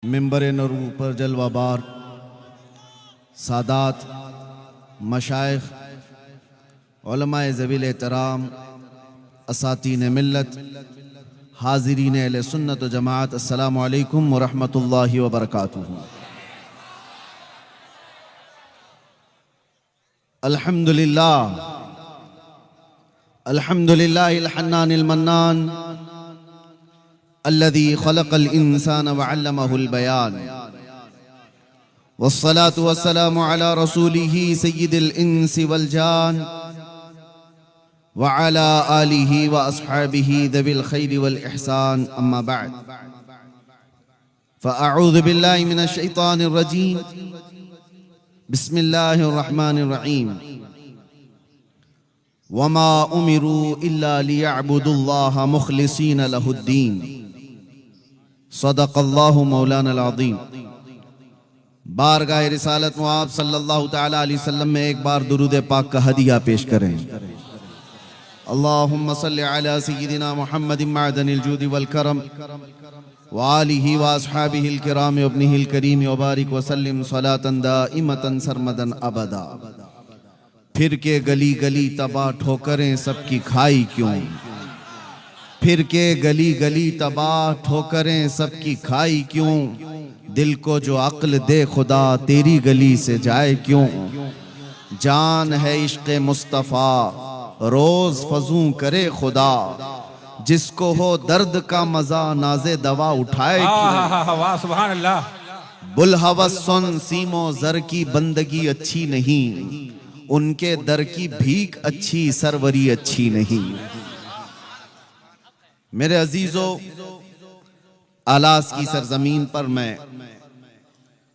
منبر نور پر جلوہ بار سادات مشائخ علماء ذویل احترام اساتین ملت حاضرین اہل سنت و جماعت السلام علیکم ورحمۃ اللہ وبرکاتہ۔ الحمدللہ الحنان المنان الذي خلق الإنسان وعلمه البيان، والصلاة والسلام على رسوله سيد الإنس والجان وعلى آله وأصحابه ذوي الخير والإحسان، أما بعد فأعوذ بالله من الشيطان الرجيم، بسم الله الرحمن الرحيم، وما أمروا إلا ليعبدوا الله مخلصين له الدين، صدق اللہ مولانا العظیم۔ بارگاہ رسالت معاب صلی اللہ تعالی علیہ وسلم میں ایک بار درود پاک کا ہدیہ پیش کریں۔ اللہم صلی علی سیدنا محمد معدن الجود والکرم وآلہ واصحابہ الکرام وابنہ الکریم وبارک وسلم صلاة دائمتا سرمدا ابدا۔ پھر کے گلی گلی تباہ ٹھوکریں سب کی کھائی کیوں، پھر کے گلی گلی تباہ ٹھوکریں سب کی کھائی کیوں، دل کو جو عقل دے خدا تیری گلی سے جائے کیوں، جان ہے عشق مصطفیٰ روز فزوں کرے خدا، جس کو ہو درد کا مزہ ناز دوا اٹھائے کیوں، واہ سبحان اللہ۔ بلہوس سن سیم و زر کی بندگی اچھی نہیں، ان کے در کی بھیک اچھی سروری اچھی نہیں۔ میرے عزیزو، آلاس کی سرزمین پر میں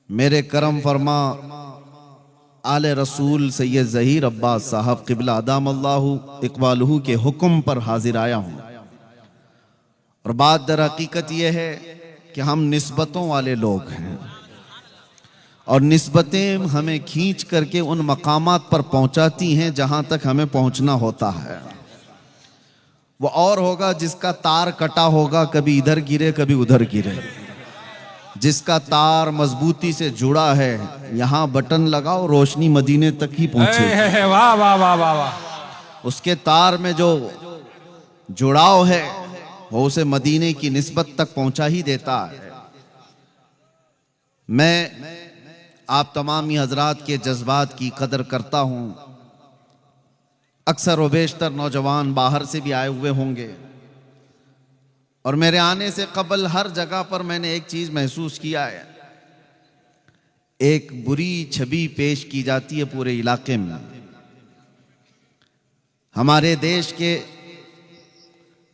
میرے کرم فرما آل رسول سید ظہیر عباس صاحب قبلہ ادام اللہ اقبالہ کے حکم پر حاضر آیا ہوں، اور بات در حقیقت یہ ہے کہ ہم نسبتوں والے لوگ ہیں، اور نسبتیں ہمیں کھینچ کر کے ان مقامات پر پہنچاتی ہیں جہاں تک ہمیں پہنچنا ہوتا ہے۔ وہ اور ہوگا جس کا تار کٹا ہوگا، کبھی ادھر گرے کبھی ادھر گرے، جس کا تار مضبوطی سے جڑا ہے یہاں بٹن لگاؤ روشنی مدینے تک ہی پہنچے، واہ واہ واہ واہ واہ۔ اس کے تار میں جو جڑاؤ ہے وہ اسے مدینے کی نسبت تک پہنچا ہی دیتا ہے۔ میں آپ تمامی حضرات کے جذبات کی قدر کرتا ہوں، اکثر و بیشتر نوجوان باہر سے بھی آئے ہوئے ہوں گے، اور میرے آنے سے قبل ہر جگہ پر میں نے ایک چیز محسوس کیا ہے، ایک بری چھبی پیش کی جاتی ہے پورے علاقے میں۔ ہمارے دیش کے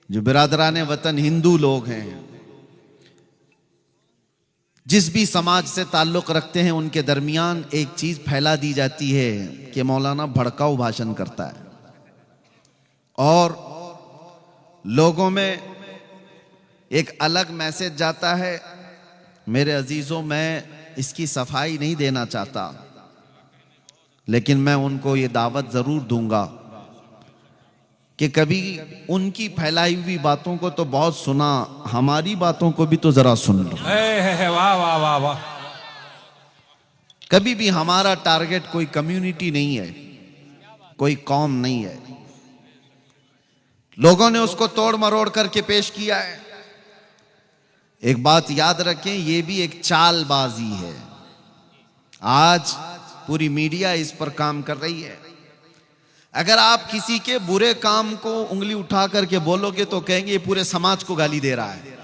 جو برادران وطن ہندو لوگ ہیں، جس بھی سماج سے تعلق رکھتے ہیں، ان کے درمیان ایک چیز پھیلا دی جاتی ہے کہ مولانا بھڑکاؤ بھاشن کرتا ہے، اور لوگوں میں ایک الگ میسج جاتا ہے۔ میرے عزیزوں، میں اس کی صفائی نہیں دینا چاہتا، لیکن میں ان کو یہ دعوت ضرور دوں گا کہ کبھی ان کی پھیلائی ہوئی باتوں کو تو بہت سنا، ہماری باتوں کو بھی تو ذرا سن لو۔ واہ واہ واہ واہ۔ کبھی بھی ہمارا ٹارگٹ کوئی کمیونٹی نہیں ہے، کوئی قوم نہیں ہے، لوگوں نے اس کو توڑ مروڑ کر کے پیش کیا ہے۔ ایک بات یاد رکھیں، یہ بھی ایک چال بازی ہے، آج پوری میڈیا اس پر کام کر رہی ہے۔ اگر آپ کسی کے برے کام کو انگلی اٹھا کر کے بولو گے تو کہیں گے یہ پورے سماج کو گالی دے رہا ہے۔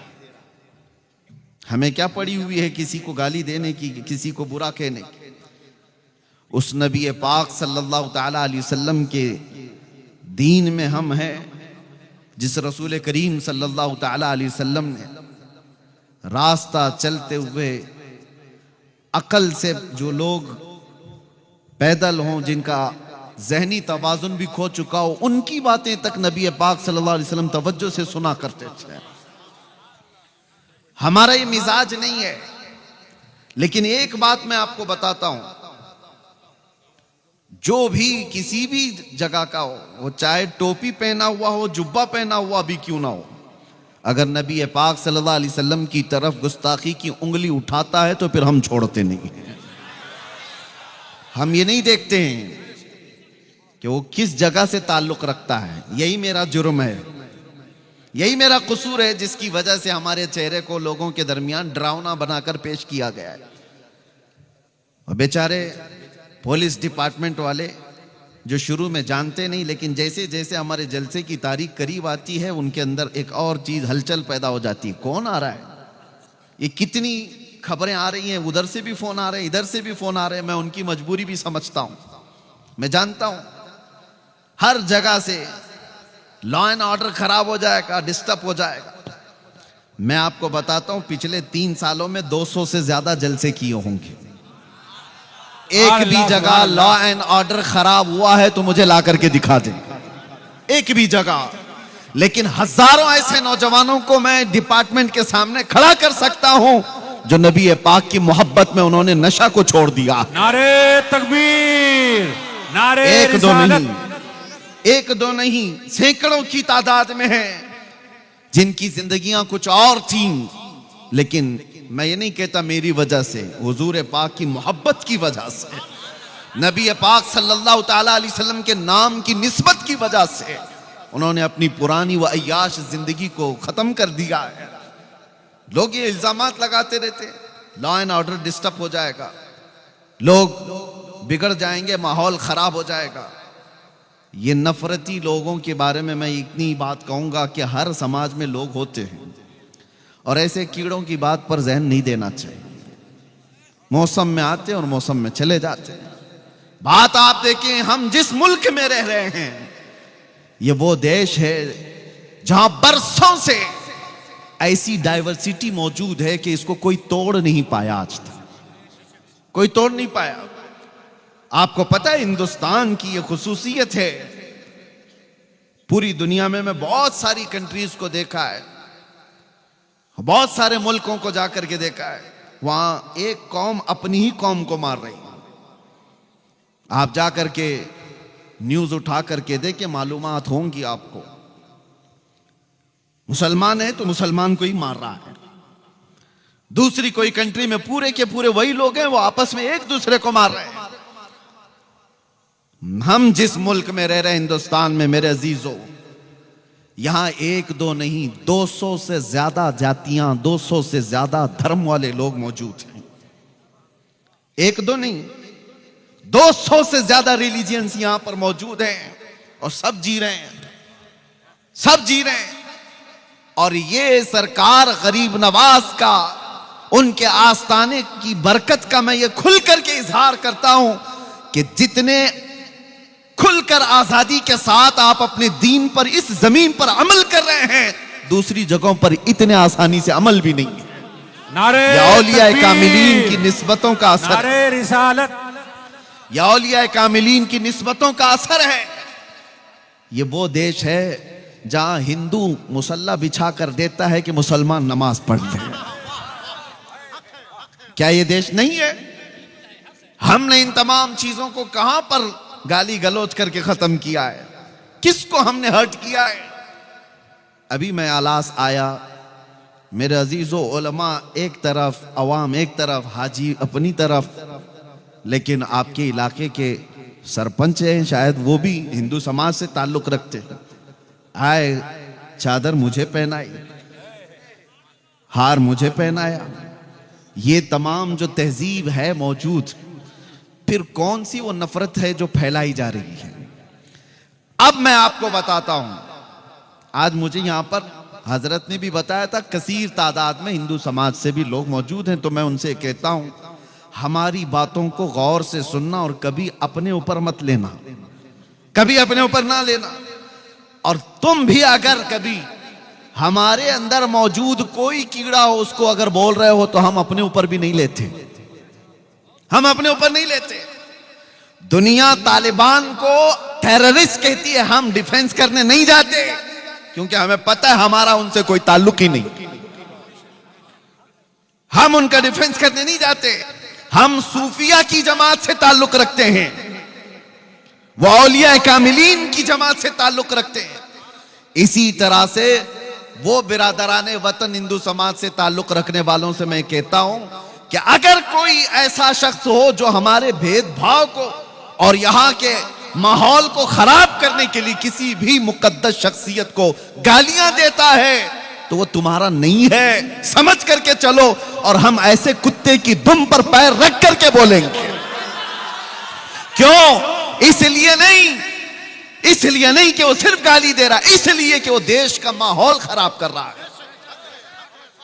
ہمیں کیا پڑی ہوئی ہے کسی کو گالی دینے کی، کسی کو برا کہنے کی؟ اس نبی پاک صلی اللہ تعالی علیہ وسلم کے دین میں ہم ہیں، جس رسول کریم صلی اللہ تعالی علیہ وسلم نے راستہ چلتے ہوئے عقل سے جو لوگ پیدل ہوں، جن کا ذہنی توازن بھی کھو چکا ہو، ان کی باتیں تک نبی پاک صلی اللہ علیہ وسلم توجہ سے سنا کرتے تھے۔ ہمارا یہ مزاج نہیں ہے، لیکن ایک بات میں آپ کو بتاتا ہوں، جو بھی کسی بھی جگہ کا ہو، وہ چاہے ٹوپی پہنا ہوا ہو، جبہ پہنا ہوا بھی کیوں نہ ہو، اگر نبی پاک صلی اللہ علیہ وسلم کی طرف گستاخی کی انگلی اٹھاتا ہے تو پھر ہم چھوڑتے نہیں ہیں. ہم یہ نہیں دیکھتے ہیں کہ وہ کس جگہ سے تعلق رکھتا ہے. یہی میرا جرم ہے, یہی میرا قصور ہے, جس کی وجہ سے ہمارے چہرے کو لوگوں کے درمیان ڈراؤنا بنا کر پیش کیا گیا ہے. اور بیچارے پولیس ڈپارٹمنٹ والے جو شروع میں جانتے نہیں, لیکن جیسے جیسے ہمارے جلسے کی تاریخ قریب آتی ہے ان کے اندر ایک اور چیز ہلچل پیدا ہو جاتی ہے. کون آ رہا ہے, یہ کتنی خبریں آ رہی ہیں, ادھر سے بھی فون آ رہے ہیں, ادھر سے بھی فون آ رہے ہیں. میں ان کی مجبوری بھی سمجھتا ہوں, میں جانتا ہوں ہر جگہ سے لا اینڈ آرڈر خراب ہو جائے گا, ڈسٹرب ہو جائے گا. میں آپ کو بتاتا ہوں پچھلے 3 سالوں میں 200 سے زیادہ جلسے کیے ہوں گے. ایک بھی جگہ لا اینڈ آرڈر خراب ہوا ہے تو مجھے لا کر کے دکھا دیں, ایک بھی جگہ. لیکن ہزاروں ایسے نوجوانوں کو میں ڈپارٹمنٹ کے سامنے کھڑا کر سکتا ہوں جو نبی پاک کی محبت میں انہوں نے نشہ کو چھوڑ دیا. نعرے تکبیر, نعرے ایک دو رسالت. نہیں, ایک دو نہیں, سینکڑوں کی تعداد میں ہیں جن کی زندگیاں کچھ اور تھیں. لیکن میں یہ نہیں کہتا میری وجہ سے, حضور پاک کی محبت کی وجہ سے, نبی پاک صلی اللہ تعالی علیہ وسلم کے نام کی نسبت کی وجہ سے انہوں نے اپنی پرانی و عیاش زندگی کو ختم کر دیا ہے. لوگ یہ الزامات لگاتے رہتے, لا اینڈ آرڈر ڈسٹرب ہو جائے گا, لوگ بگڑ جائیں گے, ماحول خراب ہو جائے گا. یہ نفرتی لوگوں کے بارے میں اتنی بات کہوں گا کہ ہر سماج میں لوگ ہوتے ہیں, اور ایسے کیڑوں کی بات پر ذہن نہیں دینا چاہیے. موسم میں آتے اور موسم میں چلے جاتے. بات آپ دیکھیں, ہم جس ملک میں رہ رہے ہیں یہ وہ دیش ہے جہاں برسوں سے ایسی ڈائیورسٹی موجود ہے کہ اس کو کوئی توڑ نہیں پایا, آج تک کوئی توڑ نہیں پایا. آپ کو پتہ ہے ہندوستان کی یہ خصوصیت ہے, پوری دنیا میں بہت ساری کنٹریز کو دیکھا ہے, بہت سارے ملکوں کو جا کر کے دیکھا ہے, وہاں ایک قوم اپنی ہی قوم کو مار رہی ہے. آپ جا کر کے نیوز اٹھا کر کے دیکھیں, معلومات ہوں گی آپ کو. مسلمان ہے تو مسلمان کو ہی مار رہا ہے. دوسری کوئی کنٹری میں پورے کے پورے وہی لوگ ہیں, وہ آپس میں ایک دوسرے کو مار رہے ہیں. ہم جس ملک میں رہ رہے ہیں, ہندوستان میں, میرے عزیزوں, یہاں ایک دو نہیں 200 سے زیادہ جاتیاں, 200 سے زیادہ دھرم والے لوگ موجود ہیں. ایک دو نہیں 200 سے زیادہ ریلیجنز یہاں پر موجود ہیں, اور سب جی رہے ہیں, سب جی رہے ہیں. اور یہ سرکار غریب نواز کا, ان کے آستانے کی برکت کا میں یہ کھل کر کے اظہار کرتا ہوں کہ جتنے کھل کر آزادی کے ساتھ آپ اپنے دین پر اس زمین پر عمل کر رہے ہیں, دوسری جگہوں پر اتنے آسانی سے عمل بھی نہیں ہے. نعرے یا اولیاء تکبیر, کاملین کی نسبتوں کا اثر, نعرے رسالت. یا اولیاء کاملین کی نسبتوں کا اثر ہے. یہ وہ دیش ہے جہاں ہندو مصلی بچھا کر دیتا ہے کہ مسلمان نماز پڑھ لیں. کیا یہ دیش نہیں ہے؟ ہم نے ان تمام چیزوں کو کہاں پر گالی گلوچ کر کے ختم کیا ہے؟ کس کو ہم نے ہرٹ کیا ہے؟ ابھی میں آلاس آیا, میرے عزیزو, علماء ایک طرف, عوام ایک طرف, حاجی اپنی طرف, لیکن آپ کے علاقے کے سرپنچ ہیں, شاید وہ بھی ہندو سماج سے تعلق رکھتے ہیں. آئے, چادر مجھے پہنائی, ہار مجھے پہنایا. یہ تمام جو تہذیب ہے موجود, پھر کون سی وہ نفرت ہے جو پھیلائی جا رہی ہے؟ اب میں آپ کو بتاتا ہوں. آج مجھے یہاں پر حضرت نے بھی بتایا تھا کثیر تعداد میں ہندو سماج سے بھی لوگ موجود ہیں, تو میں ان سے کہتا ہوں ہماری باتوں کو غور سے سننا اور کبھی اپنے اوپر مت لینا, کبھی اپنے اوپر نہ لینا. اور تم بھی اگر کبھی ہمارے اندر موجود کوئی کیڑا ہو, اس کو اگر بول رہے ہو تو ہم اپنے اوپر بھی نہیں لیتے, ہم اپنے اوپر نہیں لیتے. دنیا طالبان کو ٹیررسٹ کہتی ہے, ہم ڈیفنس کرنے نہیں جاتے کیونکہ ہمیں پتہ ہے ہمارا ان سے کوئی تعلق ہی نہیں. ہم ان کا ڈیفنس کرنے نہیں جاتے. ہم صوفیہ کی جماعت سے تعلق رکھتے ہیں, وہ اولیاء کاملین کی جماعت سے تعلق رکھتے ہیں. اسی طرح سے وہ برادران وطن ہندو سماج سے تعلق رکھنے والوں سے میں کہتا ہوں کہ اگر کوئی ایسا شخص ہو جو ہمارے بھید بھاؤ کو اور یہاں کے ماحول کو خراب کرنے کے لیے کسی بھی مقدس شخصیت کو گالیاں دیتا ہے تو وہ تمہارا نہیں ہے، سمجھ کر کے چلو، اور ہم ایسے کتے کی دم پر پیر رکھ کر کے بولیں گے۔ کیوں؟ اس لیے نہیں کہ وہ صرف گالی دے رہا ہے، اس لیے کہ وہ دیش کا ماحول خراب کر رہا ہے،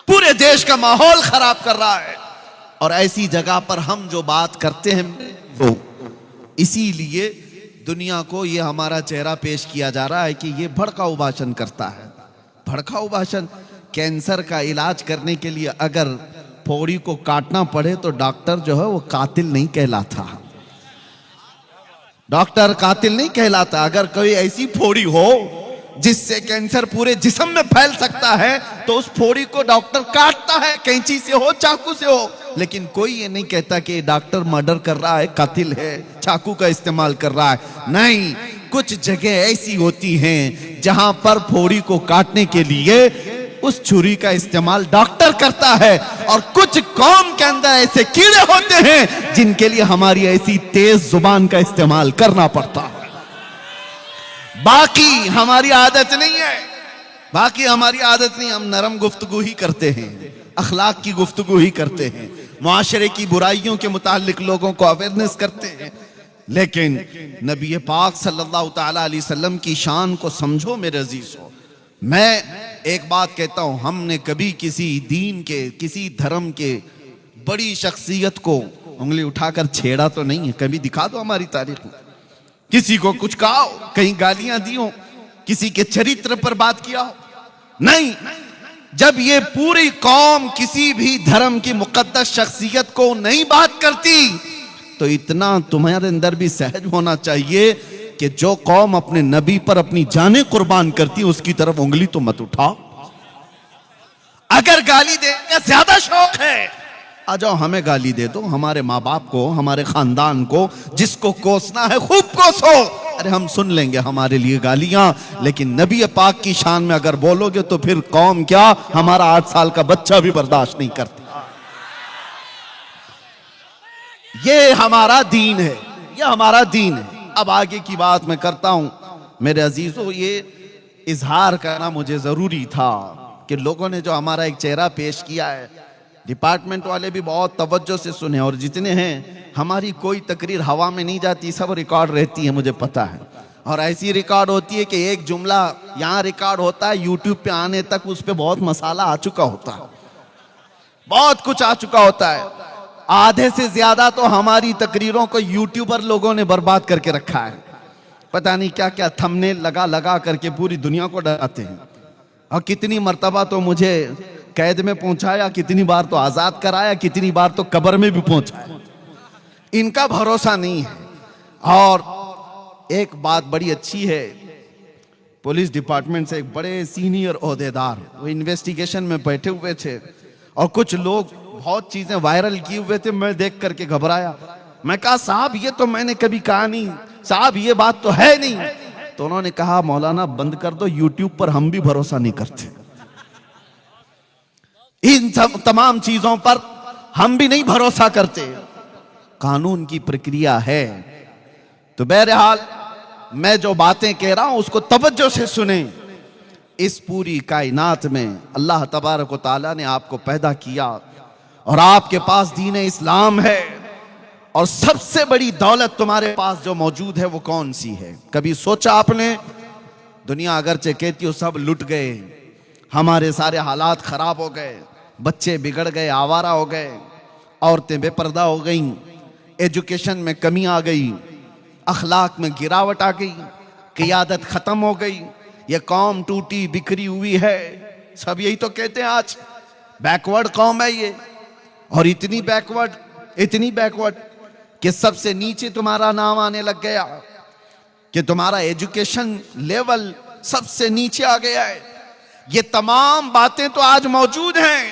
پورے دیش کا ماحول خراب کر رہا ہے۔ اور ایسی جگہ پر ہم جو بات کرتے ہیں وہ اسی لیے دنیا کو یہ ہمارا چہرہ پیش کیا جا رہا ہے کہ یہ بھڑکاؤ بھاشن کرتا ہے۔ بھڑکاؤ بھاشن، کینسر کا علاج کرنے کے لیے اگر پھوڑی کو کاٹنا پڑے تو ڈاکٹر جو ہے وہ قاتل نہیں کہلاتا، ڈاکٹر قاتل نہیں کہلاتا۔ اگر کوئی ایسی پھوڑی ہو جس سے کینسر پورے جسم میں پھیل سکتا ہے تو اس پھوڑی کو ڈاکٹر کاٹتا ہے، کینچی سے ہو چاقو سے ہو، لیکن کوئی یہ نہیں کہتا کہ ڈاکٹر مرڈر کر رہا ہے، قاتل ہے، چاقو کا استعمال کر رہا ہے۔ نہیں، کچھ جگہ ایسی ہوتی ہیں جہاں پر پھوڑی کو کاٹنے کے لیے اس چھری کا استعمال ڈاکٹر کرتا ہے، اور کچھ قوم کے اندر ایسے کیڑے ہوتے ہیں جن کے لیے ہماری ایسی تیز زبان کا استعمال کرنا پڑتا ہے۔ باقی ہماری عادت نہیں ہے، ہم نرم گفتگو ہی کرتے ہیں، اخلاق کی گفتگو ہی کرتے ہیں، معاشرے کی برائیوں کے متعلق لوگوں کو اویئرنس کرتے ہیں، لیکن نبی پاک صلی اللہ تعالی علیہ وسلم کی شان کو سمجھو میرے عزیزو۔ میں ایک بات کہتا ہوں، ہم نے کبھی کسی دین کے، کسی دھرم کے بڑی شخصیت کو انگلی اٹھا کر چھیڑا تو نہیں ہے۔ کبھی دکھا دو ہماری تاریخ میں کسی کو کچھ کہا ہو، کہیں گالیاں دی ہو، کسی کے چرتر پر بات کیا ہو؟ نہیں۔ جب یہ پوری قوم کسی بھی دھرم کی مقدس شخصیت کو نہیں بات کرتی تو اتنا تمہارے اندر بھی سہج ہونا چاہیے کہ جو قوم اپنے نبی پر اپنی جانیں قربان کرتی اس کی طرف انگلی تو مت اٹھاؤ۔ اگر گالی دینے کا زیادہ شوق ہے، آ جاؤ ہمیں گالی دے دو، ہمارے ماں باپ کو، ہمارے خاندان کو، جس کو کوسنا ہے خوب کوسو، ارے ہم سن لیں گے ہمارے لیے گالیاں، لیکن نبی پاک کی شان میں اگر بولو گے تو پھر قوم کیا، ہمارا 8 سال کا بچہ بھی برداشت نہیں کرتی۔ یہ ہمارا دین ہے، یہ ہمارا دین ہے۔ اب آگے کی بات میں کرتا ہوں میرے عزیزو، یہ اظہار کرنا مجھے ضروری تھا کہ لوگوں نے جو ہمارا ایک چہرہ پیش کیا ہے، ڈپارٹمنٹ والے بھی بہت توجہ سے سنے، اور جتنے ہیں، ہماری کوئی تقریر ہوا میں نہیں جاتی، سب ریکارڈ رہتی ہے، مجھے پتا ہے، اور ایسی ریکارڈ ہوتی ہے کہ ایک جملہ یہاں ریکارڈ ہوتا ہے، یوٹیوب پہ آنے تک اس پہ بہت مسالہ آ چکا ہوتا ہے، بہت کچھ آ چکا ہوتا ہے۔ آدھے سے زیادہ تو ہماری تقریروں کو یوٹیوبر لوگوں نے برباد کر کے رکھا ہے، پتہ نہیں کیا کیا تھمبنیل لگا کر کے پوری دنیا کو ڈراتے ہیں، اور کتنی مرتبہ تو مجھے قید میں پہنچایا، کتنی بار تو آزاد کرایا، کتنی بار تو قبر میں بھی پہنچایا۔ ان کا بھروسہ نہیں ہے۔ اور ایک بات بڑی اچھی ہے، پولیس ڈپارٹمنٹ سے ایک بڑے سینئر عہدیدار وہ انویسٹیگیشن میں بیٹھے ہوئے تھے، اور کچھ لوگ بہت چیزیں وائرل کیے ہوئے تھے، میں دیکھ کر کے گھبرایا، میں کہا صاحب یہ تو میں نے کبھی کہا نہیں، صاحب یہ بات تو ہے نہیں، تو انہوں نے کہا مولانا بند کر دو، یوٹیوب پر ہم بھی بھروسہ نہیں کرتے، ان تمام چیزوں پر ہم بھی نہیں بھروسہ کرتے، قانون کی پرکریا ہے۔ تو بہرحال میں جو باتیں کہہ رہا ہوں اس کو توجہ سے سنیں۔ اس پوری کائنات میں اللہ تبارک و تعالیٰ نے آپ کو پیدا کیا، اور آپ کے پاس دین اسلام ہے، اور سب سے بڑی دولت تمہارے پاس جو موجود ہے وہ کون سی ہے؟ کبھی سوچا آپ نے؟ دنیا اگرچہ کہتی ہو سب لٹ گئے، ہمارے سارے حالات خراب ہو گئے، بچے بگڑ گئے، آوارہ ہو گئے، عورتیں بے پردہ ہو گئیں، ایجوکیشن میں کمی آ گئی، اخلاق میں گراوٹ آ گئی، قیادت ختم ہو گئی، یہ قوم ٹوٹی بکھری ہوئی ہے، سب یہی تو کہتے ہیں آج، بیکورڈ قوم ہے یہ، اور اتنی بیکورڈ کہ سب سے نیچے تمہارا نام آنے لگ گیا، کہ تمہارا ایجوکیشن لیول سب سے نیچے آ گیا ہے۔ یہ تمام باتیں تو آج موجود ہیں،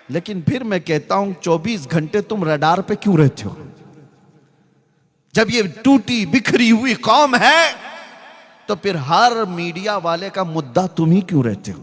لیکن پھر میں کہتا ہوں 24 گھنٹے تم ریڈار پہ کیوں رہتے ہو؟ جب یہ ٹوٹی بکھری ہوئی قوم ہے تو پھر ہر میڈیا والے کا مدعا تم ہی کیوں رہتے ہو؟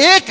1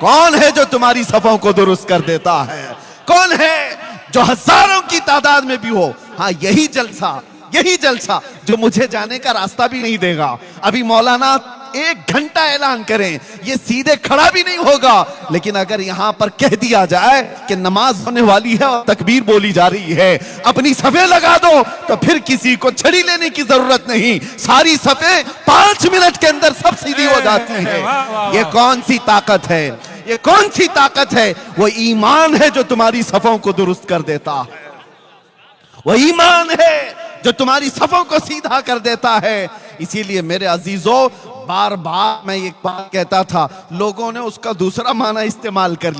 کون ہے جو تمہاری صفوں کو درست کر دیتا ہے؟ کون ہے جو ہزاروں کی تعداد میں بھی ہو؟ ہاں یہی جلسہ جو مجھے جانے کا راستہ بھی نہیں دے گا. ابھی مولانا 1 گھنٹہ اعلان کریں، یہ سیدھے کھڑا بھی نہیں ہوگا، لیکن اگر یہاں پر کہہ دیا جائے کہ نماز ہونے والی ہے اور تکبیر بولی جا رہی ہے، اپنی صفیں لگا دو، تو پھر کسی کو چھڑی لینے کی ضرورت نہیں. ساری صفیں 5 منٹ کے اندر سب سیدھی ہو جاتی ہیں. یہ کون سی طاقت ہے؟ یہ کون سی طاقت ہے؟ وہ ایمان ہے جو تمہاری صفوں کو درست کر دیتا ہے. وہ ایمان ہے جو تمہاری صفوں کو سیدھا کر دیتا ہے. اسی لیے میرے عزیزوں، بار بار میں ایک بات کہتا تھا، لوگوں نے اس کا دوسرا معنی استعمال کر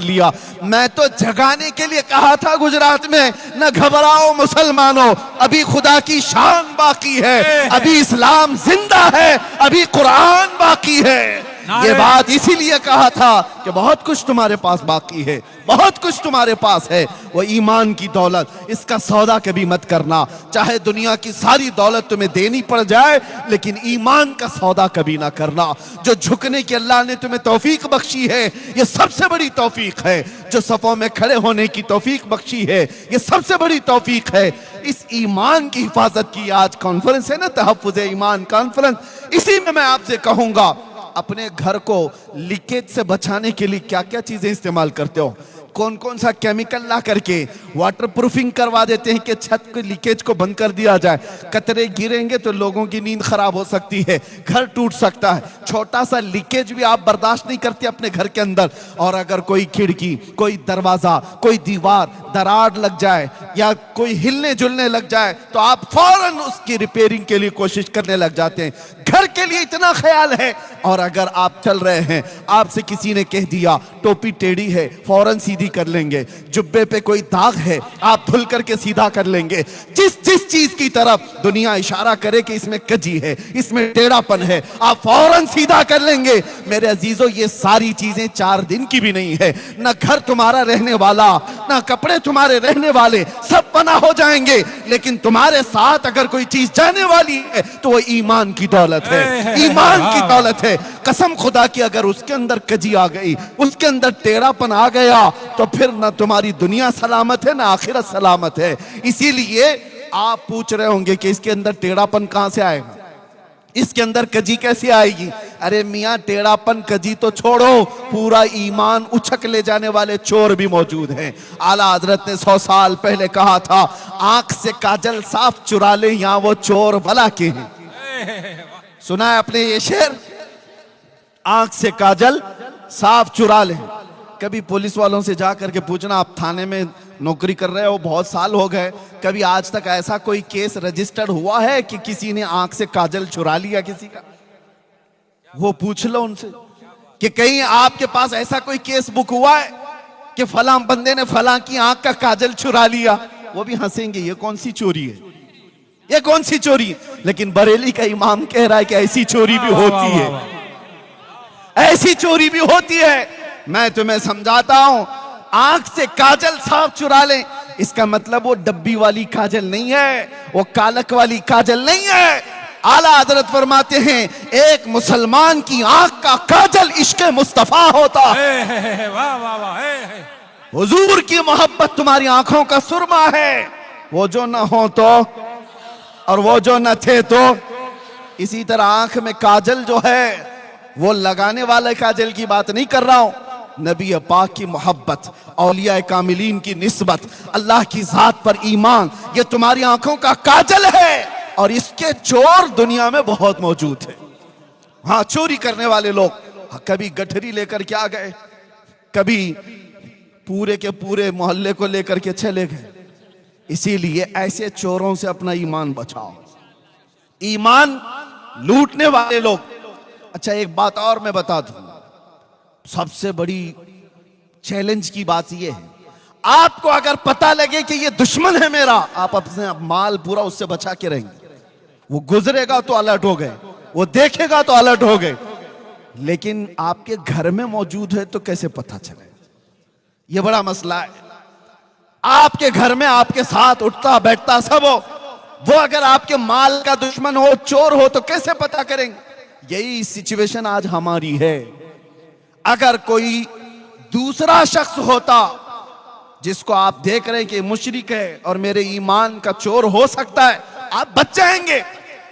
لیا. میں تو جگانے کے لیے کہا تھا گجرات میں، نہ گھبراؤ مسلمانوں، ابھی خدا کی شان باقی ہے، ابھی اسلام زندہ ہے، ابھی قرآن باقی ہے. یہ بات اسی لیے کہا تھا کہ بہت کچھ تمہارے پاس باقی ہے، بہت کچھ تمہارے پاس ہے. وہ ایمان کی دولت، اس کا سودا کبھی مت کرنا. چاہے دنیا کی ساری دولت تمہیں دینی پڑ جائے، لیکن ایمان کا سودا کبھی نہ کرنا. جو جھکنے کی اللہ نے تمہیں توفیق بخشی ہے، یہ سب سے بڑی توفیق ہے. جو صفوں میں کھڑے ہونے کی توفیق بخشی ہے، یہ سب سے بڑی توفیق ہے. اس ایمان کی حفاظت کی آج کانفرنس ہے نا، تحفظ ایمان کانفرنس. اسی میں آپ سے کہوں گا، اپنے گھر کو لیکیج سے بچانے کے لیے کیا کیا چیزیں استعمال کرتے ہو؟ کون سا کیمیکل لا کر کے واٹر پروفنگ کروا دیتے ہیں کہ چھت کے لیکیج کو بند کر دیا جائے. قطرے گریں گے تو لوگوں کی نیند خراب ہو سکتی ہے، گھر ٹوٹ سکتا ہے. چھوٹا سا لیکیج بھی آپ برداشت نہیں کرتے اپنے گھر کے اندر. اور اگر کوئی کھڑکی، کوئی دروازہ، کوئی دیوار دراڑ لگ جائے یا کوئی ہلنے جلنے لگ جائے تو آپ فوراً اس کی ریپیرنگ کے لیے کوشش کرنے لگ جاتے ہیں. گھر کے لیے اتنا خیال ہے. اور اگر آپ چل رہے ہیں، آپ سے کسی نے کہہ دیا ٹوپی ٹیڑھی ہے، فوراً سیدھی کر لیں گے. جبے پہ کوئی داغ ہے، آپ دھل کر کے سیدھا کر لیں گے. جس چیز کی طرف دنیا اشارہ کرے کہ اس میں کجی ہے، اس میں ٹیڑھا پن ہے، آپ فوراً سیدھا کر لیں گے. میرے عزیزو، یہ ساری چیزیں 4 دن کی بھی نہیں ہے. نہ گھر تمہارا رہنے والا، نہ کپڑے تمہارے رہنے والے، سب پناہ ہو جائیں گے. لیکن تمہارے ساتھ اگر کوئی چیز جانے والی ہے تو وہ ایمان کی دولت ہے، ایمان کی دولت ہے. قسم خدا کی اگر اس کے اندر کجی آ گئی، اس کے اندر ٹیڑھا پن آ گیا، تو پھر نہ تمہاری دنیا سلامت ہے، نہ آخرت سلامت ہے. اسی لیے آپ پوچھ رہے ہوں گے کہ اس کے اندر ٹیڑھا پن کہاں سے آئے گا، اس کے اندر کجی کیسے آئے گی؟ ارے میاں، ٹیڑھا پن کجی تو چھوڑو، پورا ایمان اچھک لے جانے والے چور بھی موجود ہیں. اعلیٰ حضرت نے 100 سال پہلے کہا تھا، آنکھ سے کاجل صاف چرا لے، یہاں وہ چور بھلا کے ہیں. سنا ہے آپ نے یہ شعر؟ آنکھ سے کاجل صاف چرا لے. کبھی پولیس والوں سے جا کر کے پوچھنا، آپ تھانے میں نوکری کر رہے ہو، بہت سال ہو گئے، کبھی آج تک ایسا کوئی کیس رجسٹرڈ ہوا ہے کہ کسی نے آنکھ سے کاجل چرا لیا کسی کا؟ وہ پوچھ لو ان سے کہ کہیں آپ کے پاس ایسا کوئی کیس بک ہوا ہے کہ فلاں بندے نے فلاں کی آنکھ کا کاجل چرا لیا؟ وہ بھی ہنسیں گے، یہ کون سی چوری ہے، یہ کون سی چوری ہے. لیکن بریلی کا امام کہہ رہا ہے کہ ایسی چوری بھی ہوتی ہے، ایسی چوری بھی ہوتی ہے. میں تمہیں سمجھاتا ہوں، آنکھ سے کاجل صاف چرا لیں، اس کا مطلب وہ ڈبی والی کاجل نہیں ہے، وہ کالک والی کاجل نہیں ہے. اعلیٰ حضرت فرماتے ہیں، ایک مسلمان کی آنکھ کا کاجل عشق مصطفیٰ ہوتا ہے. حضور کی محبت تمہاری آنکھوں کا سرما ہے. وہ جو نہ ہو تو اور وہ جو نہ تھے تو. اسی طرح آنکھ میں کاجل جو ہے، وہ لگانے والے کاجل کی بات نہیں کر رہا ہوں. نبی پاک کی محبت، اولیاء کاملین کی نسبت، اللہ کی ذات پر ایمان، یہ تمہاری آنکھوں کا کاجل ہے. اور اس کے چور دنیا میں بہت موجود ہیں. ہاں، چوری کرنے والے لوگ کبھی گٹھری لے کر کے آ گئے، کبھی پورے کے پورے محلے کو لے کر کے چلے گئے. اسی لیے ایسے چوروں سے اپنا ایمان بچاؤ. ایمان لوٹنے والے لوگ. اچھا، ایک بات اور میں بتا دوں، سب سے بڑی چیلنج کی بات یہ ہے، آپ کو اگر پتا لگے کہ یہ دشمن ہے میرا، آپ اپنے مال پورا اس سے بچا کے رہیں گے. وہ گزرے گا تو الرٹ ہو گئے، وہ دیکھے گا تو الرٹ ہو گئے. لیکن آپ کے گھر میں موجود ہے تو کیسے پتا چلے؟ یہ بڑا مسئلہ ہے. آپ کے گھر میں آپ کے ساتھ اٹھتا بیٹھتا سب ہو، وہ اگر آپ کے مال کا دشمن ہو، چور ہو، تو کیسے پتا کریں گے؟ یہی سچویشن آج ہماری ہے. اگر کوئی دوسرا شخص ہوتا جس کو آپ دیکھ رہے ہیں کہ مشرک ہے اور میرے ایمان کا چور ہو سکتا ہے، آپ بچ جائیں گے،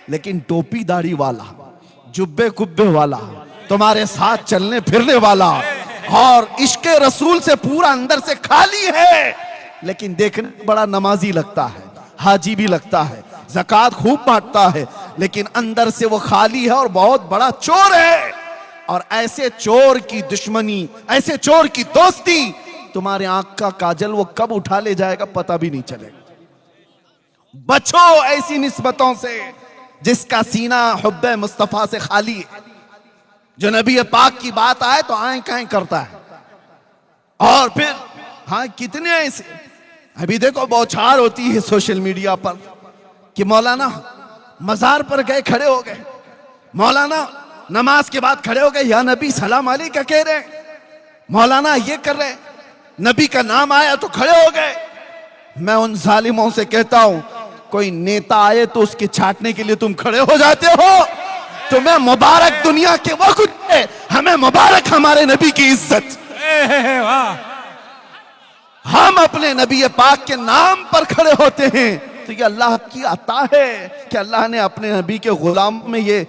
لیکن ٹوپی داڑھی والا، جبے کبے والا، تمہارے ساتھ چلنے پھرنے والا اور عشق رسول سے پورا اندر سے خالی ہے، لیکن دیکھنے بڑا نمازی لگتا ہے، حاجی بھی لگتا ہے، زکوٰۃ خوب بانٹتا ہے، لیکن اندر سے وہ خالی ہے اور بہت بڑا چور ہے۔ اور ایسے چور کی دشمنی، ایسے چور کی دوستی، تمہارے آنکھ کا کاجل وہ کب اٹھا لے جائے گا پتہ بھی نہیں چلے گا۔ بچو ایسی نسبتوں سے جس کا سینہ حب مصطفیٰ سے خالی ہے، جو نبی پاک کی بات آئے تو آئیں کہیں کرتا ہے۔ اور پھر ہاں کتنے ایسے، ابھی دیکھو بوچھار ہوتی ہے سوشل میڈیا پر کہ مولانا مزار پر گئے کھڑے ہو گئے، مولانا نماز کے بعد کھڑے ہو گئے، یا نبی سلام علیکہ کہہ رہے ہیں، مولانا یہ کر رہے ہیں، نبی کا نام آیا تو کھڑے ہو گئے۔ میں ان ظالموں سے کہتا ہوں، کوئی نیتا آئے تو اس کے چھاٹنے کے لیے تم کھڑے ہو جاتے ہو؟ تمہیں مبارک دنیا کے وہ کچھ ہے، ہمیں مبارک ہمارے نبی کی عزت۔ ہم اپنے نبی پاک کے نام پر کھڑے ہوتے ہیں تو یہ اللہ کی عطا ہے کہ اللہ نے اپنے نبی کے غلام میں یہ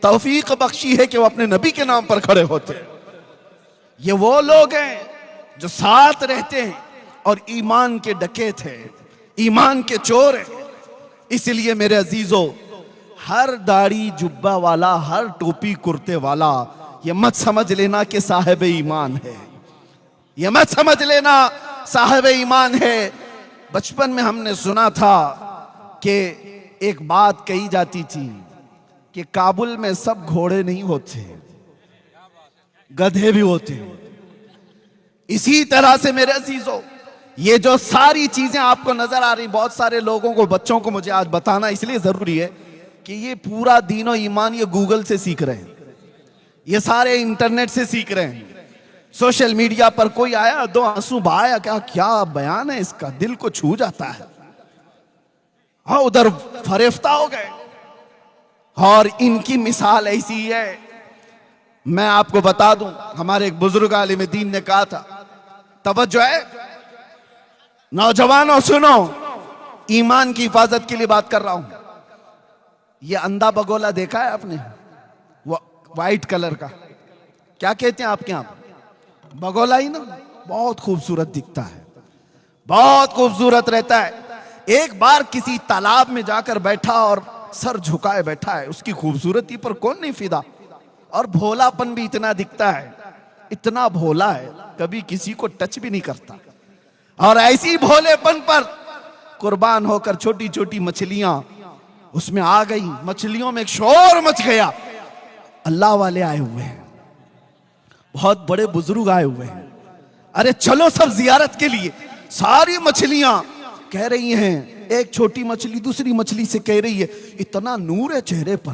توفیق بخشی ہے کہ وہ اپنے نبی کے نام پر کھڑے ہوتے ہیں۔ یہ وہ لوگ ہیں جو ساتھ رہتے ہیں اور ایمان کے ڈکیت ہیں، ایمان کے چور ہیں۔ اس لیے میرے عزیزو، ہر داڑھی جبہ والا، ہر ٹوپی کرتے والا یہ مت سمجھ لینا کہ صاحب ایمان ہے، یہ مت سمجھ لینا صاحب ایمان ہے۔ بچپن میں ہم نے سنا تھا کہ ایک بات کہی جاتی تھی کہ کابل میں سب گھوڑے نہیں ہوتے، گدھے بھی ہوتے ہیں۔ اسی طرح سے میرے عزیزو، یہ جو ساری چیزیں آپ کو نظر آ رہی، بہت سارے لوگوں کو، بچوں کو مجھے آج بتانا اس لیے ضروری ہے کہ یہ پورا دین و ایمان یہ گوگل سے سیکھ رہے ہیں، یہ سارے انٹرنیٹ سے سیکھ رہے ہیں۔ سوشل میڈیا پر کوئی آیا، دو آنسو بہایا، کیا بیان ہے اس کا، دل کو چھو جاتا ہے، ہاں ادھر فریفتہ ہو گئے۔ اور ان کی مثال ایسی ہے، میں آپ کو بتا دوں، ہمارے ایک بزرگ عالم دین نے کہا تھا، توجہ ہے نوجوانوں سنو، ایمان کی حفاظت کے لیے بات کر رہا ہوں۔ یہ اندھا بگولا دیکھا ہے آپ نے، وائٹ کلر کا، کیا کہتے ہیں آپ کے یہاں؟ بگولا ہی نا، بہت خوبصورت دکھتا ہے، بہت خوبصورت رہتا ہے۔ ایک بار کسی تالاب میں جا کر بیٹھا اور سر جھکائے بیٹھا ہے، اس کی خوبصورتی پر کون نہیں فدا، اور بھولا پن بھی اتنا دکھتا ہے، اتنا بھولا ہے، کبھی کسی کو ٹچ بھی نہیں کرتا۔ اور ایسی بھولے پن پر قربان ہو کر چھوٹی چھوٹی مچھلیاں اس میں آ گئی، مچھلیوں میں ایک شور مچ گیا۔ اللہ والے آئے ہوئے ہیں، بہت بڑے بزرگ آئے ہوئے ہیں، ارے چلو سب زیارت کے لیے۔ ساری مچھلیاں کہہ رہی ہیں، ایک چھوٹی مچھلی دوسری مچھلی سے کہہ رہی ہے، اتنا نور ہے چہرے پر،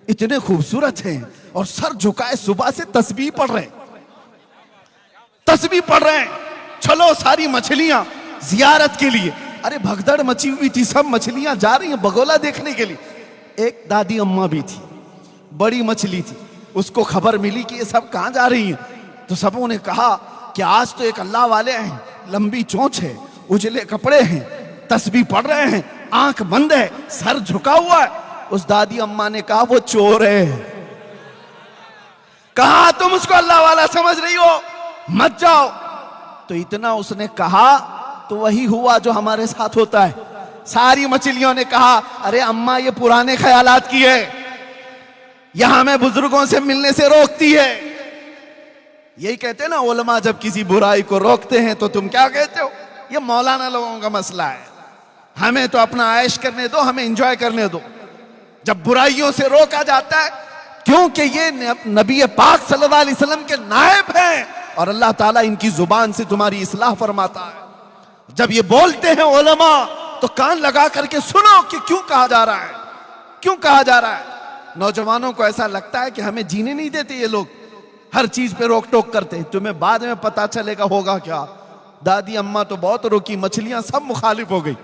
اتنے خوبصورت ہیں، اور سر جھکائے صبح سے تسبیح پڑھ رہے ہیں، تسبیح پڑھ رہے ہیں۔ چلو ساری مچھلیاں زیارت کے لیے، ارے بھگدڑ مچی ہوئی تھی، سب مچھلیاں جا رہی ہیں بگولا دیکھنے کے لیے۔ ایک دادی اماں بھی تھی، بڑی مچھلی تھی، اس کو خبر ملی کہ یہ سب کہاں جا رہی ہیں، تو سبوں نے کہا کہ آج تو ایک اللہ والے ہیں، لمبی چونچ ہے، اجلے کپڑے ہیں، تسبیح پڑھ رہے ہیں، آنکھ بند ہے، سر جھکا ہوا ہے۔ اس دادی اماں نے کہا وہ چور ہے۔ کہا تم اس کو اللہ والا سمجھ رہی ہو، مت جاؤ۔ تو اتنا اس نے کہا تو وہی ہوا جو ہمارے ساتھ ہوتا ہے۔ ساری مچھلیوں نے کہا ارے اماں یہ پرانے خیالات کی ہے، یہ ہمیں بزرگوں سے ملنے سے روکتی ہے۔ یہی کہتے ہیں نا علماء جب کسی برائی کو روکتے ہیں تو تم کیا کہتے ہو؟ یہ مولانا لوگوں کا مسئلہ ہے، ہمیں تو اپنا عیش کرنے دو، ہمیں انجوائے کرنے دو۔ جب برائیوں سے روکا جاتا ہے کیونکہ یہ نبی پاک صلی اللہ علیہ وسلم کے نائب ہیں اور اللہ تعالیٰ ان کی زبان سے تمہاری اصلاح فرماتا ہے۔ جب یہ بولتے ہیں علماء تو کان لگا کر کے سنو کہ کیوں کہا جا رہا ہے، کیوں کہا جا رہا ہے۔ نوجوانوں کو ایسا لگتا ہے کہ ہمیں جینے نہیں دیتے یہ لوگ، ہر چیز پہ روک ٹوک کرتے ہیں، تمہیں بعد میں پتا چلے گا ہوگا کیا۔ دادی اماں تو بہت روکی، مچھلیاں سب مخالف ہو گئی،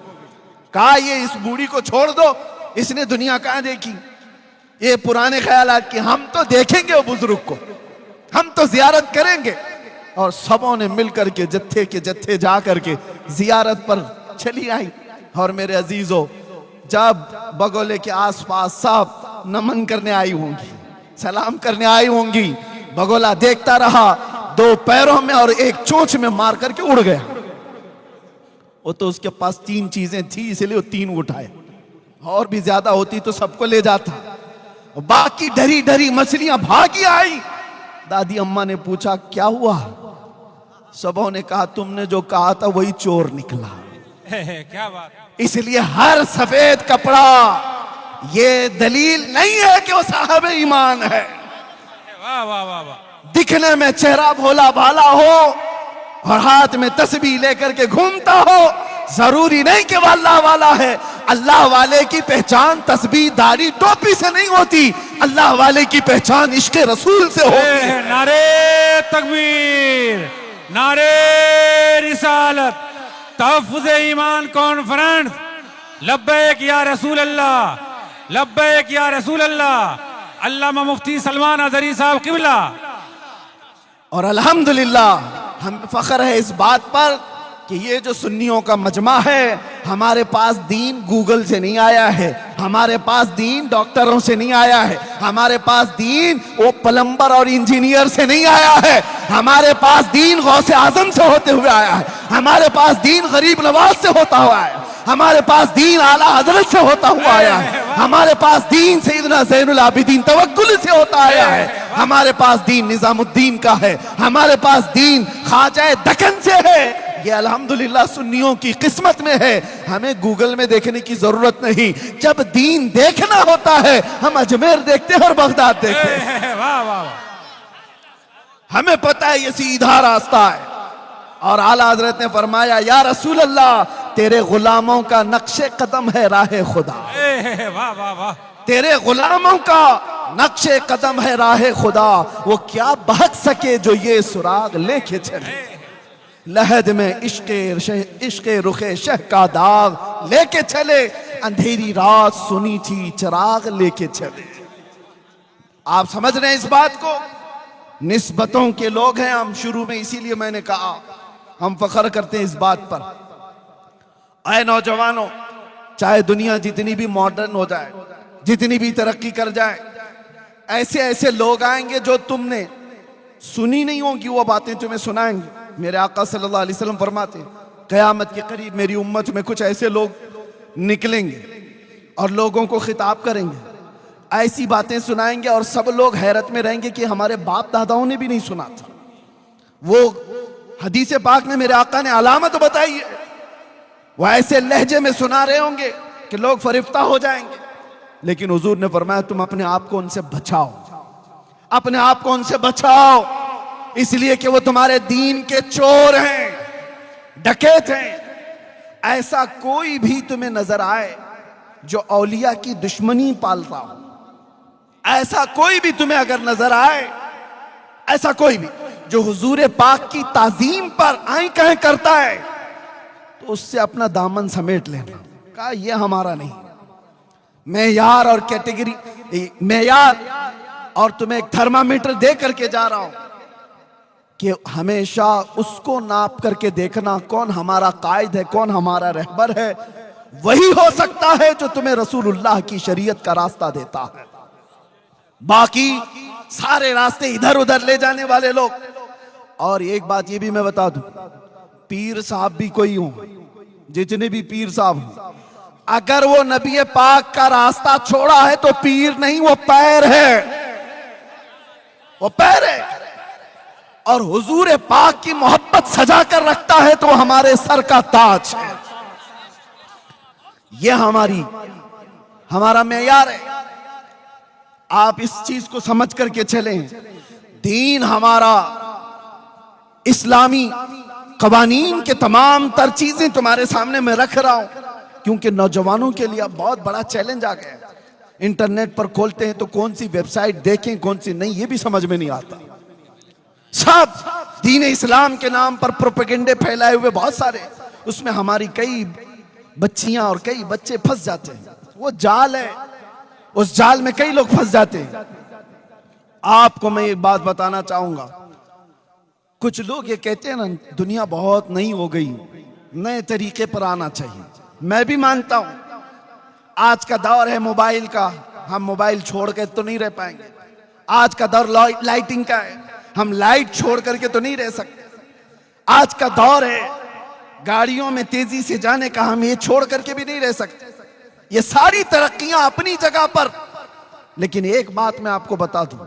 کہا یہ اس بوڑھی کو چھوڑ دو، اس نے دنیا کہاں دیکھی، یہ پرانے خیالات کی، ہم تو دیکھیں گے وہ بزرگ کو، ہم تو زیارت کریں گے. اور سبوں نے مل کر کے جتھے کے جتھے جا کر کے زیارت پر چلی آئی. اور میرے عزیزو جب بگولے کے آس پاس سب نمن کرنے آئی ہوں گی, سلام کرنے آئی ہوں گی, بگولا دیکھتا رہا, 2 پیروں میں اور 1 چونچ میں مار کر کے اڑ گیا. وہ تو اس کے پاس 3 چیزیں تھی اس لیے وہ 3 اٹھائے, اور بھی زیادہ ہوتی تو سب کو لے جاتا. باقی ڈری ڈری مچھلیاں بھاگی آئی. دادی اماں نے پوچھا کیا ہوا؟ سبوں نے کہا تم نے جو کہا تھا وہی چور نکلا. کیا بات. اس لیے ہر سفید کپڑا یہ دلیل نہیں ہے کہ وہ صاحب ایمان ہے. واہ واہ واہ واہ. دکھنے میں چہرہ بھولا بھالا ہو اور ہاتھ میں تسبیح لے کر کے گھومتا ہو, ضروری نہیں کہ وہ اللہ والا ہے. اللہ والے کی پہچان تسبیح داڑھی ٹوپی سے نہیں ہوتی, اللہ والے کی پہچان عشق رسول سے ہوتی ہے. نعرے تکبیر, نعرے رسالت, تحفظ ایمان کانفرنس. لبیک یا رسول اللہ, لبیک یا رسول اللہ. علامہ مفتی سلمان اظہری صاحب قبلہ. اور الحمدللہ ہم فخر ہے اس بات پر کہ یہ جو سنیوں کا مجمع ہے, ہمارے پاس دین گوگل سے نہیں آیا ہے, ہمارے پاس دین ڈاکٹروں سے نہیں آیا ہے, ہمارے پاس دین وہ پلمبر اور انجینئر سے نہیں آیا ہے, ہمارے پاس دین غوث اعظم سے ہوتے ہوئے آیا ہے, ہمارے پاس دین غریب نواز سے ہوتا ہوا ہے, ہمارے پاس دین اعلیٰ حضرت سے ہوتا ہوا آیا ہے, ہمارے پاس دین سیدنا زین العابدین توکل سے ہوتا آیا ہے, ہمارے پاس دین نظام الدین کا ہے, ہمارے پاس دین خواجہ دکن سے ہے. یہ الحمدللہ سنیوں کی قسمت میں ہے, ہمیں گوگل میں دیکھنے کی ضرورت نہیں. جب دین دیکھنا ہوتا ہے ہم اجمیر دیکھتے ہیں اور بغداد دیکھتے ہیں. واہ واہ. ہمیں پتہ ہے یہ سیدھا راستہ ہے. اور اعلیٰ حضرت نے فرمایا یا رسول اللہ تیرے غلاموں کا نقش قدم ہے راہ خدا. واہ واہ واہ. تیرے غلاموں کا نقش قدم ہے راہ خدا, وہ کیا بہک سکے جو یہ سراغ لے کے چلے. لحد میں عشق رخ شہ کا داغ لے کے چلے, اندھیری رات سنی تھی چراغ لے کے چلے. آپ سمجھ رہے ہیں اس بات کو؟ نسبتوں کے لوگ ہیں ہم. شروع میں اسی لیے میں نے کہا ہم فخر کرتے ہیں اس بات پر. اے نوجوانوں, چاہے دنیا جتنی بھی ماڈرن ہو جائے, جتنی بھی ترقی کر جائے, ایسے ایسے لوگ آئیں گے جو تم نے سنی نہیں ہوں گی وہ باتیں تمہیں سنائیں گے. میرے آقا صلی اللہ علیہ وسلم فرماتے ہیں قیامت کے قریب میری امت میں کچھ ایسے لوگ نکلیں گے اور لوگوں کو خطاب کریں گے, ایسی باتیں سنائیں گے اور سب لوگ حیرت میں رہیں گے کہ ہمارے باپ داداؤں نے بھی نہیں سنا تھا. وہ حدیث پاک میں میرے آقا نے علامت بتائی ہے, وہ ایسے لہجے میں سنا رہے ہوں گے کہ لوگ فرفتہ ہو جائیں گے. لیکن حضور نے فرمایا تم اپنے آپ کو ان سے بچاؤ, اپنے آپ کو ان سے بچاؤ, اس لیے کہ وہ تمہارے دین کے چور ہیں, ڈکیت ہیں. ایسا کوئی بھی تمہیں نظر آئے جو اولیاء کی دشمنی پال رہا ہو, ایسا کوئی بھی تمہیں اگر نظر آئے, ایسا کوئی بھی جو حضور پاک کی تعظیم پر آئیں کہیں کرتا ہے, تو اس سے اپنا دامن سمیٹ لینا. کہا یہ ہمارا نہیں. معیار اور کیٹیگری, معیار اور تمہیں ایک تھرمامیٹر دے کر کے جا رہا ہوں کہ ہمیشہ اس کو ناپ کر کے دیکھنا کون ہمارا قائد ہے, کون ہمارا رہبر ہے. وہی ہو سکتا ہے جو تمہیں رسول اللہ کی شریعت کا راستہ دیتا ہے. باقی سارے راستے ادھر ادھر لے جانے والے لوگ. اور ایک بات یہ بھی میں بتا دوں, پیر صاحب بھی کوئی ہوں, جتنے بھی پیر صاحب ہوں, اگر وہ نبی پاک کا راستہ چھوڑا ہے تو پیر نہیں, وہ پیر ہے, وہ پیر ہے. اور حضور پاک کی محبت سجا کر رکھتا ہے تو ہمارے سر کا تاج ہے. یہ ہمارا معیار ہے. آپ اس چیز کو سمجھ کر کے چلیں. دین ہمارا اسلامی قوانین کے تمام تر چیزیں تمہارے سامنے میں رکھ رہا ہوں, کیونکہ نوجوانوں کے لیے بہت بڑا چیلنج آ گیا ہے. انٹرنیٹ پر کھولتے ہیں تو کون سی ویب سائٹ دیکھیں کون سی نہیں, یہ بھی سمجھ میں نہیں آتا. سب دین اسلام کے نام پر پروپیگنڈے پھیلائے ہوئے بہت سارے, اس میں ہماری کئی بچیاں اور کئی بچے پھنس جاتے ہیں. وہ جال ہے, اس جال میں کئی لوگ پھنس جاتے ہیں. آپ کو میں ایک بات بتانا چاہوں گا. کچھ لوگ یہ کہتے ہیں نا دنیا بہت نئی ہو گئی, نئے طریقے پر آنا چاہیے. میں بھی مانتا ہوں آج کا دور ہے موبائل کا, ہم موبائل چھوڑ کے تو نہیں رہ پائیں گے. آج کا دور لائٹنگ کا ہے, ہم لائٹ چھوڑ کر کے تو نہیں رہ سکتے. آج کا دور ہے گاڑیوں میں تیزی سے جانے کا, ہم یہ چھوڑ کر کے بھی نہیں رہ سکتے. یہ ساری ترقیاں اپنی جگہ پر, لیکن ایک بات میں آپ کو بتا دوں,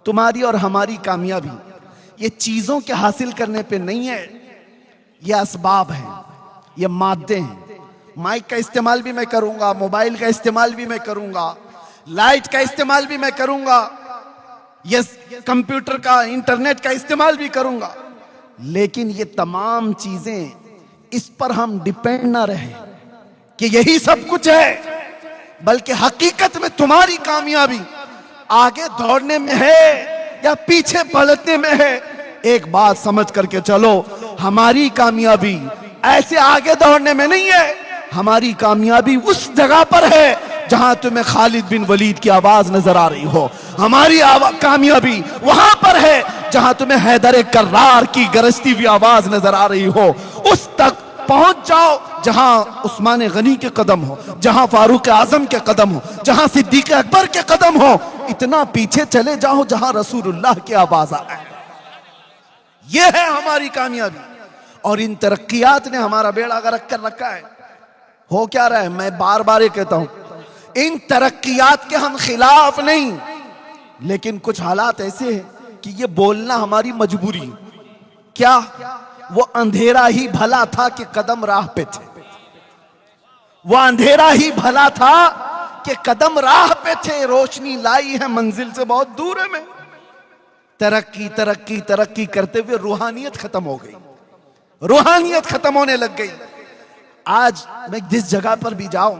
تمہاری اور ہماری کامیابی یہ چیزوں کے حاصل کرنے پہ نہیں ہے, یہ اسباب ہیں, یہ مادے ہیں. مائک کا استعمال بھی میں کروں گا, موبائل کا استعمال بھی میں کروں گا, لائٹ کا استعمال بھی میں کروں گا, یہ کمپیوٹر کا انٹرنیٹ کا استعمال بھی کروں گا, لیکن یہ تمام چیزیں اس پر ہم ڈیپینڈ نہ رہے کہ یہی سب کچھ ہے, بلکہ حقیقت میں تمہاری کامیابی آگے دوڑنے میں ہے یا پیچھے پلٹنے میں ہے. ایک بات سمجھ کر کے چلو, ہماری کامیابی ایسے آگے دوڑنے میں نہیں ہے, ہماری کامیابی اس جگہ پر ہے جہاں تمہیں خالد بن ولید کی آواز نظر آ رہی ہو. ہماری کامیابی وہاں پر ہے جہاں تمہیں حیدر کرار کی گرجتی ہوئی آواز نظر آ رہی ہو. اس تک پہنچ جاؤ جہاں عثمان غنی کے قدم ہو, جہاں فاروق اعظم کے قدم ہو, جہاں صدیق اکبر کے قدم ہو. اتنا پیچھے چلے جاؤ جہاں رسول اللہ کی آواز آئے. یہ ہے ہماری کامیابی, اور ان ترقیات نے ہمارا بیڑا غرق کر رکھا ہے. ہو کیا رہا ہے, میں بار بار یہ کہتا ہوں, ان ترقیات کے ہم خلاف نہیں, لیکن کچھ حالات ایسے ہیں کہ یہ بولنا ہماری مجبوری. کیا وہ اندھیرا ہی بھلا تھا کہ قدم راہ پہ تھے, وہ اندھیرا ہی بھلا تھا کہ قدم راہ پہ تھے, روشنی لائی ہے منزل سے بہت دور ہے. میں ترقی ترقی ترقی کرتے ہوئے روحانیت ختم ہو گئی, روحانیت ختم ہونے لگ گئی. آج میں جس جگہ پر بھی جاؤں,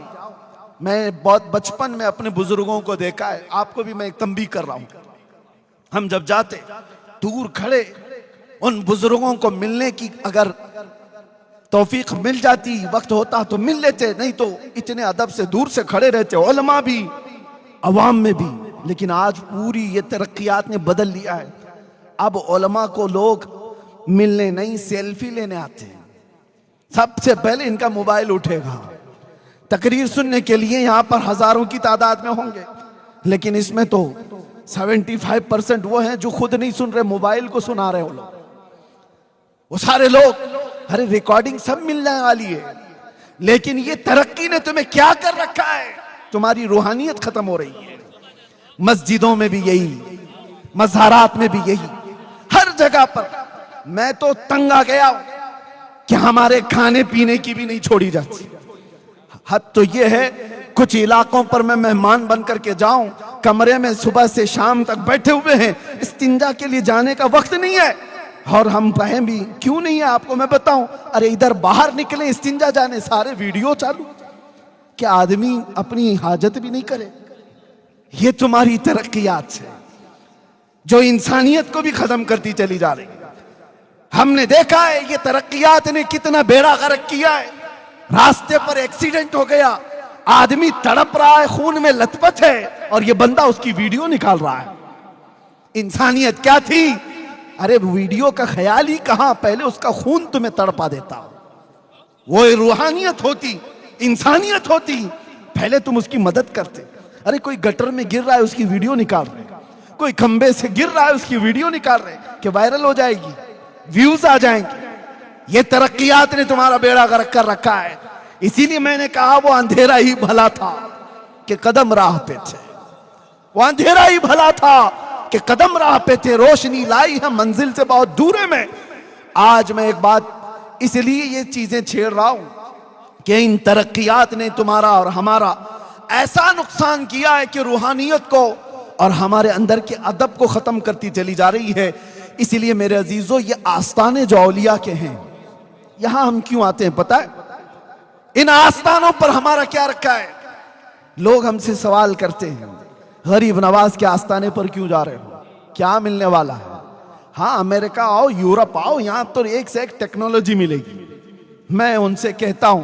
میں بہت بچپن میں اپنے بزرگوں کو دیکھا ہے, آپ کو بھی میں ایک تنبیہ کر رہا ہوں. ہم جب جاتے دور کھڑے ان بزرگوں کو ملنے کی اگر توفیق مل جاتی, وقت ہوتا تو مل لیتے, نہیں تو اتنے ادب سے دور سے کھڑے رہتے, علماء بھی عوام میں بھی. لیکن آج پوری یہ ترقیات نے بدل لیا ہے. اب علماء کو لوگ ملنے نہیں سیلفی لینے آتے ہیں. سب سے پہلے ان کا موبائل اٹھے گا, تقریر سننے کے لیے یہاں پر ہزاروں کی تعداد میں ہوں گے, لیکن اس میں تو 75% وہ ہیں جو خود نہیں سن رہے, موبائل کو سنا رہے. وہ سارے لوگ, ارے ریکارڈنگ سب ملنے والی ہے, لیکن یہ ترقی نے تمہیں کیا کر رکھا ہے, تمہاری روحانیت ختم ہو رہی ہے. مسجدوں میں بھی یہی, مزارات میں بھی یہی, ہر جگہ پر. میں تو تنگ آ گیا کہ ہمارے کھانے پینے کی بھی نہیں چھوڑی جاتی. حد تو یہ ہے کچھ علاقوں پر میں مہمان بن کر کے جاؤں, کمرے میں صبح سے شام تک بیٹھے ہوئے ہیں, استنجا کے لیے جانے کا وقت نہیں ہے. اور ہم کہیں بھی کیوں نہیں ہے, آپ کو میں بتاؤں, ارے ادھر باہر نکلے استنجا جانے, سارے ویڈیو چالو, کہ آدمی اپنی حاجت بھی نہیں کرے. یہ تمہاری ترقیات ہے جو انسانیت کو بھی ختم کرتی چلی جا رہی. ہم نے دیکھا ہے یہ ترقیات نے کتنا بیڑا غرق کیا ہے. راستے پر ایکسیڈنٹ ہو گیا, آدمی تڑپ رہا ہے, خون میں لت پت ہے, اور یہ بندہ اس کی ویڈیو نکال رہا ہے. انسانیت کیا تھی؟ ارے ویڈیو کا خیال ہی کہاں, پہلے اس کا خون تمہیں تڑپا دیتا. وہ روحانیت ہوتی, انسانیت ہوتی, پہلے تم اس کی مدد کرتے. ارے کوئی گٹر میں گر رہا ہے اس کی ویڈیو نکال رہے, کوئی کھمبے سے گر رہا ہے اس کی ویڈیو نکال رہے کہ وائرل ہو جائے گی, ویوز آ جائیں گے. یہ ترقیات نے تمہارا بیڑا غرق کر رکھا ہے. اسی لیے میں نے کہا وہ اندھیرا ہی بھلا تھا کہ قدم راہ پہ تھے, وہ اندھیرا ہی بھلا تھا کہ قدم راہ پہ تھے, روشنی لائی ہے منزل سے بہت دور ہے. میں آج میں ایک بات اس لیے یہ چیزیں چھیڑ رہا ہوں کہ ان ترقیات نے تمہارا اور ہمارا ایسا نقصان کیا ہے کہ روحانیت کو اور ہمارے اندر کے ادب کو ختم کرتی چلی جا رہی ہے. اسی لیے میرے عزیزو, یہ آستانے جو اولیاء کے ہیں, یہاں ہم کیوں آتے ہیں پتہ ہے؟ ان آستانوں پر ہمارا کیا رکھا ہے؟ لوگ ہم سے سوال کرتے ہیں, غریب نواز کے آستانے پر کیوں جا رہے ہو, کیا ملنے والا ہے؟ ہاں امریکہ آؤ, یورپ آؤ, یہاں تو ایک سے ایک ٹیکنالوجی ملے گی. میں ان سے کہتا ہوں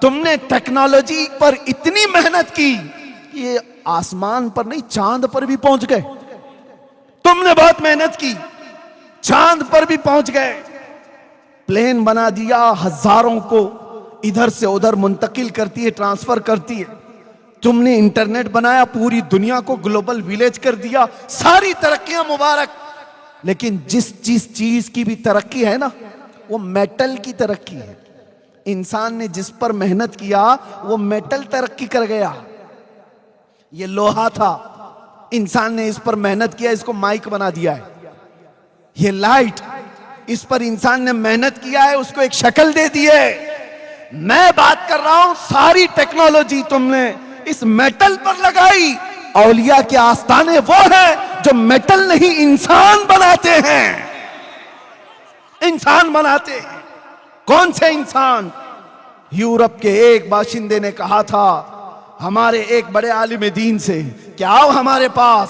تم نے ٹیکنالوجی پر اتنی محنت کی, یہ آسمان پر نہیں چاند پر بھی پہنچ گئے. تم نے بہت محنت کی, چاند پر بھی پہنچ گئے, پلین بنا دیا, ہزاروں کو ادھر سے ادھر منتقل کرتی ہے, ٹرانسفر کرتی ہے. تم نے انٹرنیٹ بنایا, پوری دنیا کو گلوبل ویلیج کر دیا, ساری ترقیاں مبارک. لیکن جس چیز کی بھی ترقی ہے نا, وہ میٹل کی ترقی ہے. انسان نے جس پر محنت کیا وہ میٹل ترقی کر گیا. یہ لوہا تھا, انسان نے اس پر محنت کیا, اس کو مائک بنا دیا ہے. یہ لائٹ, اس پر انسان نے محنت کیا ہے, اس کو ایک شکل دے دی ہے. میں بات کر رہا ہوں ساری ٹیکنالوجی تم نے اس میٹل پر لگائی. اولیاء کے آستانے وہ ہیں جو میٹل نہیں انسان بناتے ہیں, انسان بناتے ہیں. کون سے انسان؟ یورپ کے ایک باشندے نے کہا تھا ہمارے ایک بڑے عالم دین سے کہ آؤ ہمارے پاس,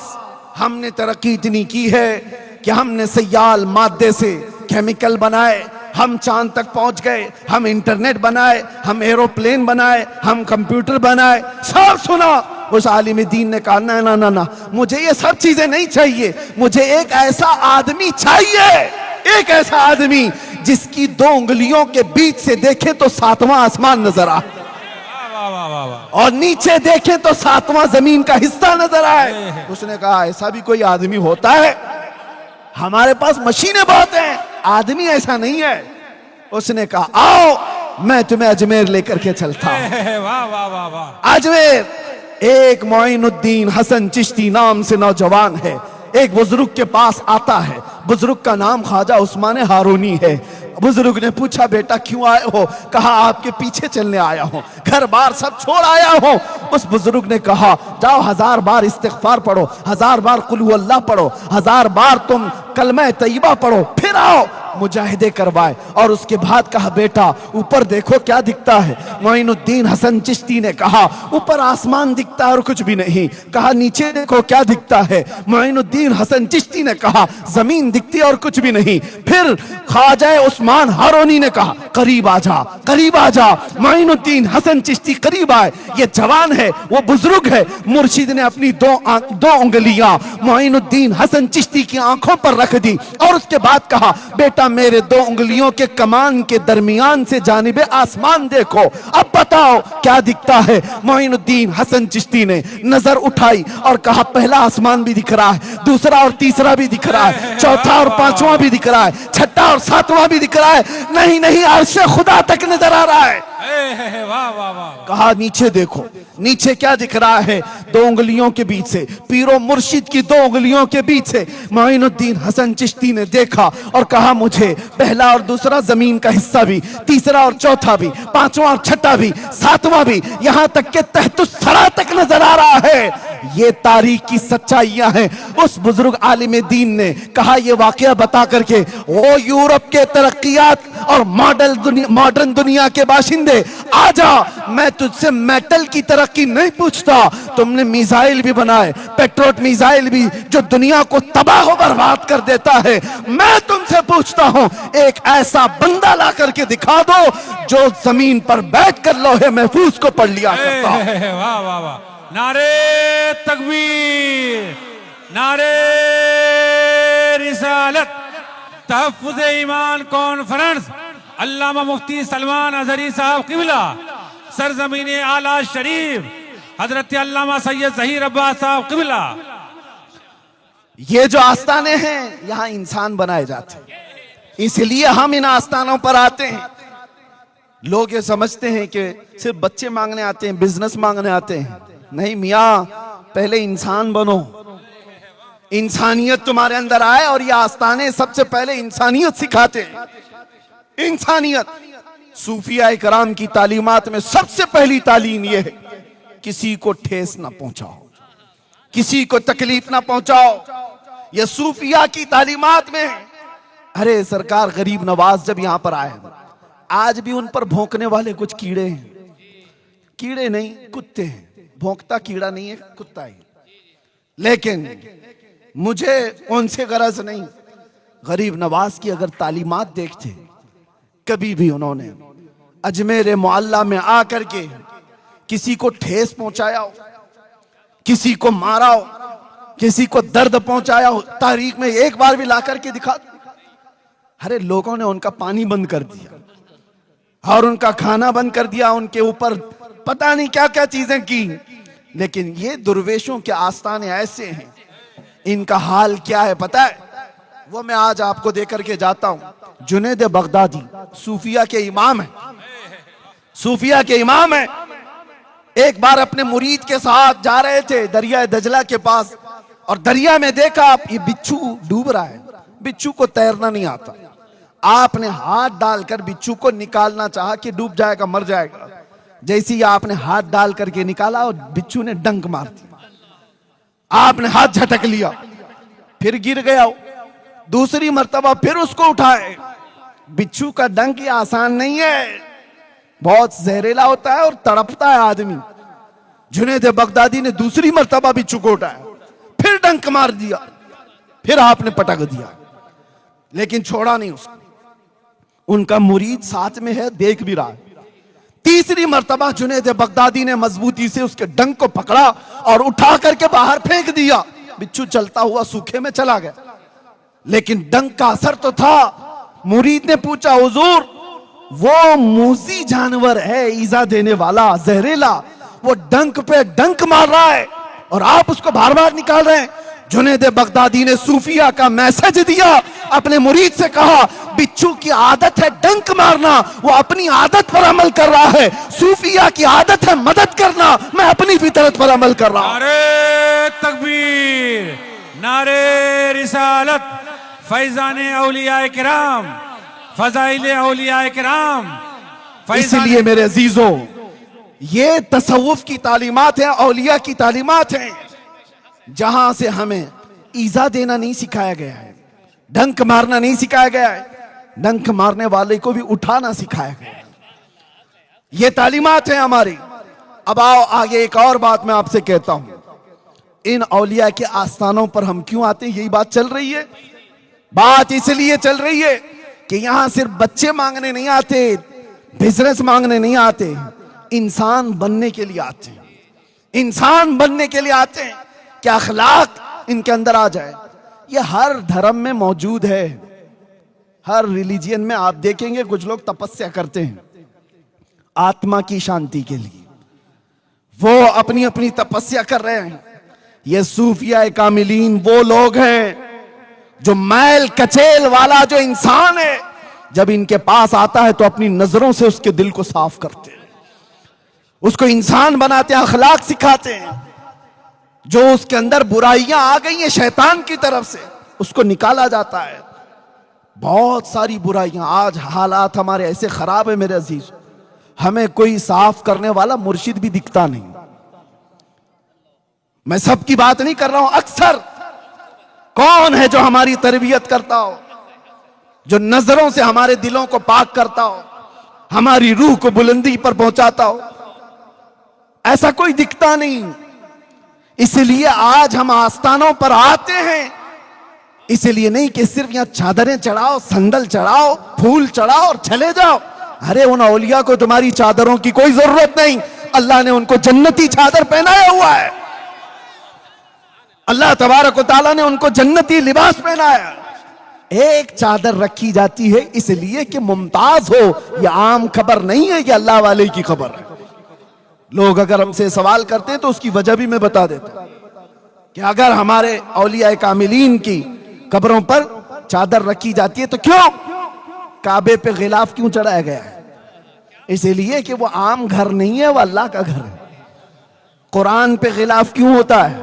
ہم نے ترقی اتنی کی ہے کہ ہم نے سیال مادے سے کیمیکل بنائے, ہم چاند تک پہنچ گئے, ہم انٹرنیٹ بنائے, ہم ایروپلین بنائے, ہم کمپیوٹر بنائے. سب سنا. اس عالم دین نے کہا نا نا نا نا, مجھے یہ سب چیزیں نہیں چاہیے, مجھے ایک ایسا آدمی چاہیے, ایک ایسا آدمی جس کی 2 انگلیوں کے بیچ سے دیکھیں تو 7واں آسمان نظر آئے, اور نیچے دیکھیں تو 7واں زمین کا حصہ نظر آئے. اس نے کہا ایسا بھی کوئی آدمی ہوتا ہے؟ ہمارے پاس مشینیں بہت ہیں, آدمی ایسا نہیں ہے. اس نے کہا آؤ میں تمہیں اجمیر لے کر کے چلتا ہوں. اجمیر ایک معین الدین حسن چشتی نام سے نوجوان ہے, ایک بزرگ کے پاس آتا ہے. بزرگ کا نام خواجہ عثمان ہارونی ہے. بزرگ نے پوچھا بیٹا کیوں آئے ہو؟ کہا آپ کے پیچھے چلنے آیا ہوں, گھر بار سب چھوڑ آیا ہوں. اس بزرگ نے کہا جاؤ 1000 بار استغفار پڑھو, 1000 بار قل هو اللہ پڑھو, 1000 بار تم کلمہ طیبہ پڑھو, پھر آؤ مجاہدے کروائے. اور اس کے بعد کہا بیٹا اوپر دیکھو کیا دکھتا ہے؟ معین الدین حسن چشتی نے کہا اوپر آسمان دکھتا ہے اور کچھ بھی نہیں. کہا نیچے دیکھو کیا دکھتا ہے؟ معین الدین حسن چشتی نے کہا زمین دکھتی اور کچھ بھی نہیں. پھر خواجہ عثمان ہارونی نے کہا قریب آ جا, قریب آ جا. معین الدین حسن چشتی قریب آئے. یہ جوان ہے, وہ بزرگ ہے. مرشد نے اپنی 2 انگلیاں معین الدین حسن چشتی کی آنکھوں پر رکھ دی اور اس کے بعد کہا بیٹا میرے 2 انگلیوں کے کمان کے درمیان سے جانب آسمان دیکھو, اب بتاؤ کیا دکھتا ہے؟ معین الدین حسن چشتی نے نظر اٹھائی اور کہا پہلا آسمان بھی دکھ رہا ہے, دوسرا اور تیسرا بھی دکھ رہا ہے, چوتھا اور 5واں بھی دکھ رہا ہے, چھٹا اور 7واں بھی دکھ رہا ہے. نہیں نہیں, عرش خدا تک نظر آ رہا ہے. کہا نیچے دیکھو, نیچے کیا دکھ رہا ہے؟ 2 انگلیوں کے بیچ سے, پیر و مرشد کی 2 انگلیوں کے بیچ سے. معین الدین حسن چشتی نے دیکھا اور کہا مجھے پہلا اور دوسرا زمین کا حصہ بھی, تیسرا اور چوتھا بھی, 5واں اور چھٹا بھی, 7واں بھی, یہاں تک کہ تحت الثری تک نظر آ رہا ہے. یہ تاریخ کی سچائیاں ہیں. اس بزرگ عالم دین نے کہا یہ واقعہ بتا کر کے وہ یورپ کے ترقیات اور ماڈرن دنیا کے باشندے آ جا, میں تجھ سے میٹل کی ترقی نہیں پوچھتا. تم نے میزائل بھی بنائے, پیٹروٹ میزائل بھی, جو دنیا کو تباہ و برباد کر دیتا ہے. میں تم سے پوچھتا ہوں ایک ایسا بندہ لا کر کے دکھا دو جو زمین پر بیٹھ کر لوہے محفوظ کو پڑھ لیا کرتا. واہ واہ واہ, نعرے تکبیر, نعرے رسالت. تحفظ ایمان کانفرنس, علامہ مفتی سلمان اظہری صاحب قبلہ, سرزمین اعلیٰ شریف, حضرت علامہ سید ظہیر عباس صاحب قبلہ. یہ جو آستانے ہیں یہاں انسان بنائے جاتے ہیں, اس لیے ہم ان آستانوں پر آتے ہیں. لوگ یہ سمجھتے ہیں کہ صرف بچے مانگنے آتے ہیں, بزنس مانگنے آتے ہیں. نہیں میاں, پہلے انسان بنو, انسانیت تمہارے اندر آئے. اور یہ آستانے سب سے پہلے انسانیت سکھاتے ہیں, انسانیت. صوفیاء کرام کی تعلیمات میں سب سے پہلی تعلیم یہ ہے کسی کو ٹھیس نہ پہنچاؤ, کسی کو تکلیف نہ پہنچاؤ. یہ صوفیاء کی تعلیمات میں. ارے سرکار غریب نواز جب یہاں پر آئے, آج بھی ان پر بھونکنے والے کچھ کیڑے ہیں. کیڑے نہیں, کتے ہیں. بھونکتا کیڑا نہیں ہے, کتا ہی. لیکن مجھے ان سے غرض نہیں. غریب نواز کی اگر تعلیمات دیکھتے, کبھی بھی انہوں نے اجمیر معلیٰ میں آ کر کے کسی کو ٹھیس پہنچایا ہو, کسی کو مارا ہو, کسی کو درد پہنچایا ہو تاریخ میں ایک بار بھی لا کر کے دکھا دو. ارے لوگوں نے ان کا پانی بند کر دیا اور ان کا کھانا بند کر دیا, ان کے اوپر پتہ نہیں کیا کیا چیزیں کی. لیکن یہ درویشوں کے آستانے ایسے ہیں, ان کا حال کیا ہے پتہ ہے؟ وہ میں آج آپ کو دے کر کے جاتا ہوں. جنید بغدادی صوفیہ کے امام ہیں, صوفیہ کے امام ہیں. ایک بار اپنے مرید کے ساتھ جا رہے تھے دریا دجلہ کے پاس, اور دریا میں دیکھا یہ بچھو ڈوب رہا ہے. بچھو کو تیرنا نہیں آتا. آپ نے ہاتھ ڈال کر بچھو کو نکالنا چاہا کہ ڈوب جائے گا, مر جائے گا. جیسے ہی آپ نے ہاتھ ڈال کر کے نکالا اور بچھو نے ڈنک مار دیا. آپ نے ہاتھ جھٹک لیا, پھر گر گیا. دوسری مرتبہ پھر اس کو اٹھائے. بچھو کا ڈنک یہ آسان نہیں ہے, بہت زہریلا ہوتا ہے اور تڑپتا ہے آدمی. جنید بغدادی نے دوسری مرتبہ بچھو کو اٹھایا, پھر ڈنک مار دیا, پھر آپ نے پٹک دیا, لیکن چھوڑا نہیں اس کو. ان کا مرید ساتھ میں ہے, دیکھ بھی رہا ہے. تیسری مرتبہ جنید بغدادی نے مضبوطی سے اس کے ڈنک کو پکڑا اور اٹھا کر کے باہر پھینک دیا. بچھو چلتا ہوا سوکھے میں چلا گیا, لیکن ڈنک کا اثر تو تھا. مرید نے پوچھا حضور وہ موذی جانور ہے, ایذا دینے والا, زہریلا, وہ ڈنک پہ ڈنک مار رہا ہے اور آپ اس کو بار بار نکال رہے ہیں. جنید بغدادی نے صوفیہ کا میسج دیا, اپنے مرید سے کہا بچھو کی عادت ہے ڈنک مارنا, وہ اپنی عادت پر عمل کر رہا ہے. صوفیہ کی عادت ہے مدد کرنا, میں اپنی فطرت پر عمل کر رہا ہوں. نعرے تکبیر, نعرے رسالت, فیضان اولیاء کرام, فضائل اولیاء کرام. اس لیے میرے عزیزوں یہ تصوف کی تعلیمات ہیں, اولیاء کی تعلیمات ہیں, جہاں سے ہمیں ایذا دینا نہیں سکھایا گیا ہے, ڈنک مارنا نہیں سکھایا گیا ہے, ڈنک مارنے والے کو بھی اٹھانا سکھایا گیا ہے. یہ تعلیمات ہیں ہماری. اب آؤ آگے ایک اور بات میں آپ سے کہتا ہوں. ان اولیاء کے آستانوں پر ہم کیوں آتے ہیں؟ یہی بات چل رہی ہے. بات اس لیے چل رہی ہے کہ یہاں صرف بچے مانگنے نہیں آتے, بزنس مانگنے نہیں آتے, انسان بننے کے لیے آتے ہیں. انسان بننے کے لیے آتے ہیں کہ اخلاق ان کے اندر آ جائے. یہ ہر دھرم میں موجود ہے, ہر ریلیجین میں آپ دیکھیں گے کچھ لوگ تپسیا کرتے ہیں آتما کی شانتی کے لیے, وہ اپنی اپنی تپسیا کر رہے ہیں. یہ صوفیہ کاملین وہ لوگ ہیں جو میل کچیل والا جو انسان ہے, جب ان کے پاس آتا ہے تو اپنی نظروں سے اس کے دل کو صاف کرتے ہیں, اس کو انسان بناتے ہیں, اخلاق سکھاتے ہیں. جو اس کے اندر برائیاں آ گئی ہیں شیطان کی طرف سے, اس کو نکالا جاتا ہے. بہت ساری برائیاں, آج حالات ہمارے ایسے خراب ہیں میرے عزیز, ہمیں کوئی صاف کرنے والا مرشد بھی دکھتا نہیں. میں سب کی بات نہیں کر رہا ہوں, اکثر کون ہے جو ہماری تربیت کرتا ہو, جو نظروں سے ہمارے دلوں کو پاک کرتا ہو, ہماری روح کو بلندی پر پہنچاتا ہو؟ ایسا کوئی دکھتا نہیں. اس لیے آج ہم آستانوں پر آتے ہیں, اس لیے نہیں کہ صرف یہاں چادریں چڑھاؤ, سندل چڑھاؤ, پھول چڑھاؤ اور چلے جاؤ. ارے ان اولیاء کو تمہاری چادروں کی کوئی ضرورت نہیں, اللہ نے ان کو جنتی چادر پہنایا ہوا ہے. اللہ تبارک و تعالیٰ نے ان کو جنتی لباس پہنایا. ایک چادر رکھی جاتی ہے اس لیے کہ ممتاز ہو, یہ عام خبر نہیں ہے, یہ اللہ والے کی خبر ہے. لوگ اگر ہم سے سوال کرتے ہیں تو اس کی وجہ بھی میں بتا دیتا ہوں کہ اگر ہمارے اولیاء کاملین کی قبروں پر چادر رکھی جاتی ہے تو کیوں کعبے پہ غلاف کیوں چڑھایا گیا ہے؟ اس لیے کہ وہ عام گھر نہیں ہے, وہ اللہ کا گھر ہے. قرآن پہ غلاف کیوں ہوتا ہے؟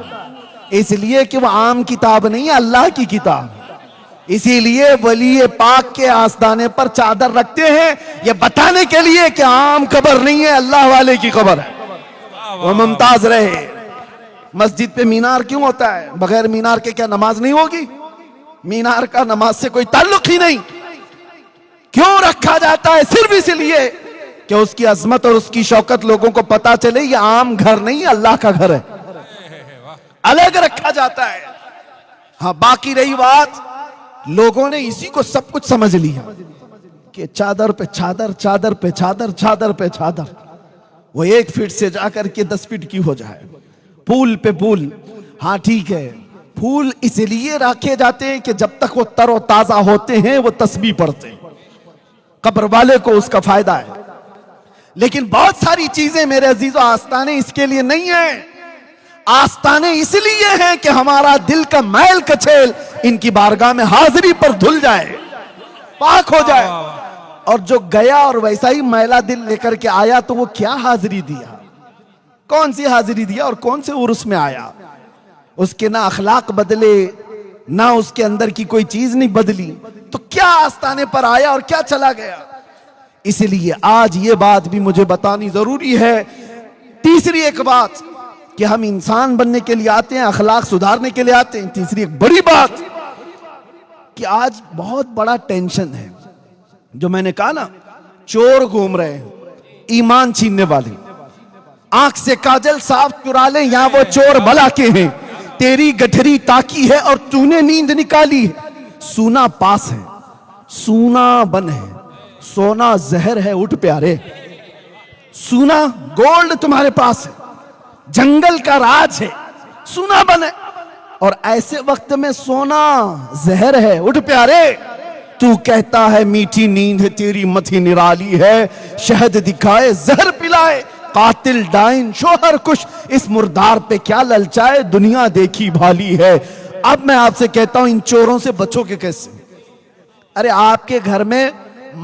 اس لیے کہ وہ عام کتاب نہیں ہے, اللہ کی کتاب. اسی لیے ولی پاک کے آستانے پر چادر رکھتے ہیں, یہ بتانے کے لیے کہ عام قبر نہیں ہے, اللہ والے کی قبر ہے, وہ ممتاز رہے. مسجد پہ مینار کیوں ہوتا ہے؟ بغیر مینار کے کیا نماز نہیں ہوگی؟ مینار کا نماز سے کوئی تعلق ہی نہیں. کیوں رکھا جاتا ہے؟ صرف اس لیے کہ اس کی عظمت اور اس کی شوکت لوگوں کو پتا چلے یہ عام گھر نہیں ہے, اللہ کا گھر ہے, الگ رکھا جاتا ہے. ہاں باقی رہی بات, لوگوں نے اسی کو سب کچھ سمجھ لیا کہ چادر پہ چادر, چادر پہ چادر, چادر پہ چادر. وہ 1 فٹ سے جا کر کے 10 فٹ کی ہو جائے, پھول پہ پھول. ہاں ٹھیک ہے, پھول اس لیے رکھے جاتے ہیں کہ جب تک وہ تر و تازہ ہوتے ہیں وہ تسبیح پڑھتے ہیں، قبر والے کو اس کا فائدہ ہے۔ لیکن بہت ساری چیزیں میرے عزیزو آستانے اس کے لیے نہیں ہیں، آستانے اس لیے ہیں کہ ہمارا دل کا میل کچیل ان کی بارگاہ میں حاضری پر دھل جائے، پاک ہو جائے۔ اور جو گیا اور ویسا ہی میلا دل لے کر کے آیا تو وہ کیا حاضری دیا، کون سی حاضری دیا اور کون سے عرس میں آیا؟ اس کے نہ اخلاق بدلے، نہ اس کے اندر کی کوئی چیز نہیں بدلی، تو کیا آستانے پر آیا اور کیا چلا گیا؟ اس لیے آج یہ بات بھی مجھے بتانی ضروری ہے۔ تیسری ایک بات کہ ہم انسان بننے کے لیے آتے ہیں، اخلاق سدھارنے کے لیے آتے ہیں۔ تیسری ایک بڑی بات کہ آج بہت بڑا ٹینشن ہے، جو میں نے کہا نا، چور گھوم رہے ہیں، ایمان چھیننے والے، آنکھ سے کاجل صاف چرا لیں، یہاں وہ چور بلا کے ہیں، تیری گٹھری تاکی ہے اور تو نے نیند نکالی ہے۔ سونا پاس ہے، سونا بن ہے، سونا زہر ہے، اٹھ پیارے، سونا گولڈ تمہارے پاس ہے، جنگل کا راج ہے، سونا بن ہے، اور ایسے وقت میں سونا زہر ہے، اٹھ پیارے۔ تو کہتا ہے میٹھی نیند ہے تیری متھی نرالی ہے، شہد دکھائے زہر پلائے، قاتل ڈائن شوہر کش، اس مردار پہ کیا للچائے، دنیا دیکھی بھالی ہے۔ اب میں آپ سے کہتا ہوں ان چوروں سے بچو کے کیسے؟ ارے آپ کے گھر میں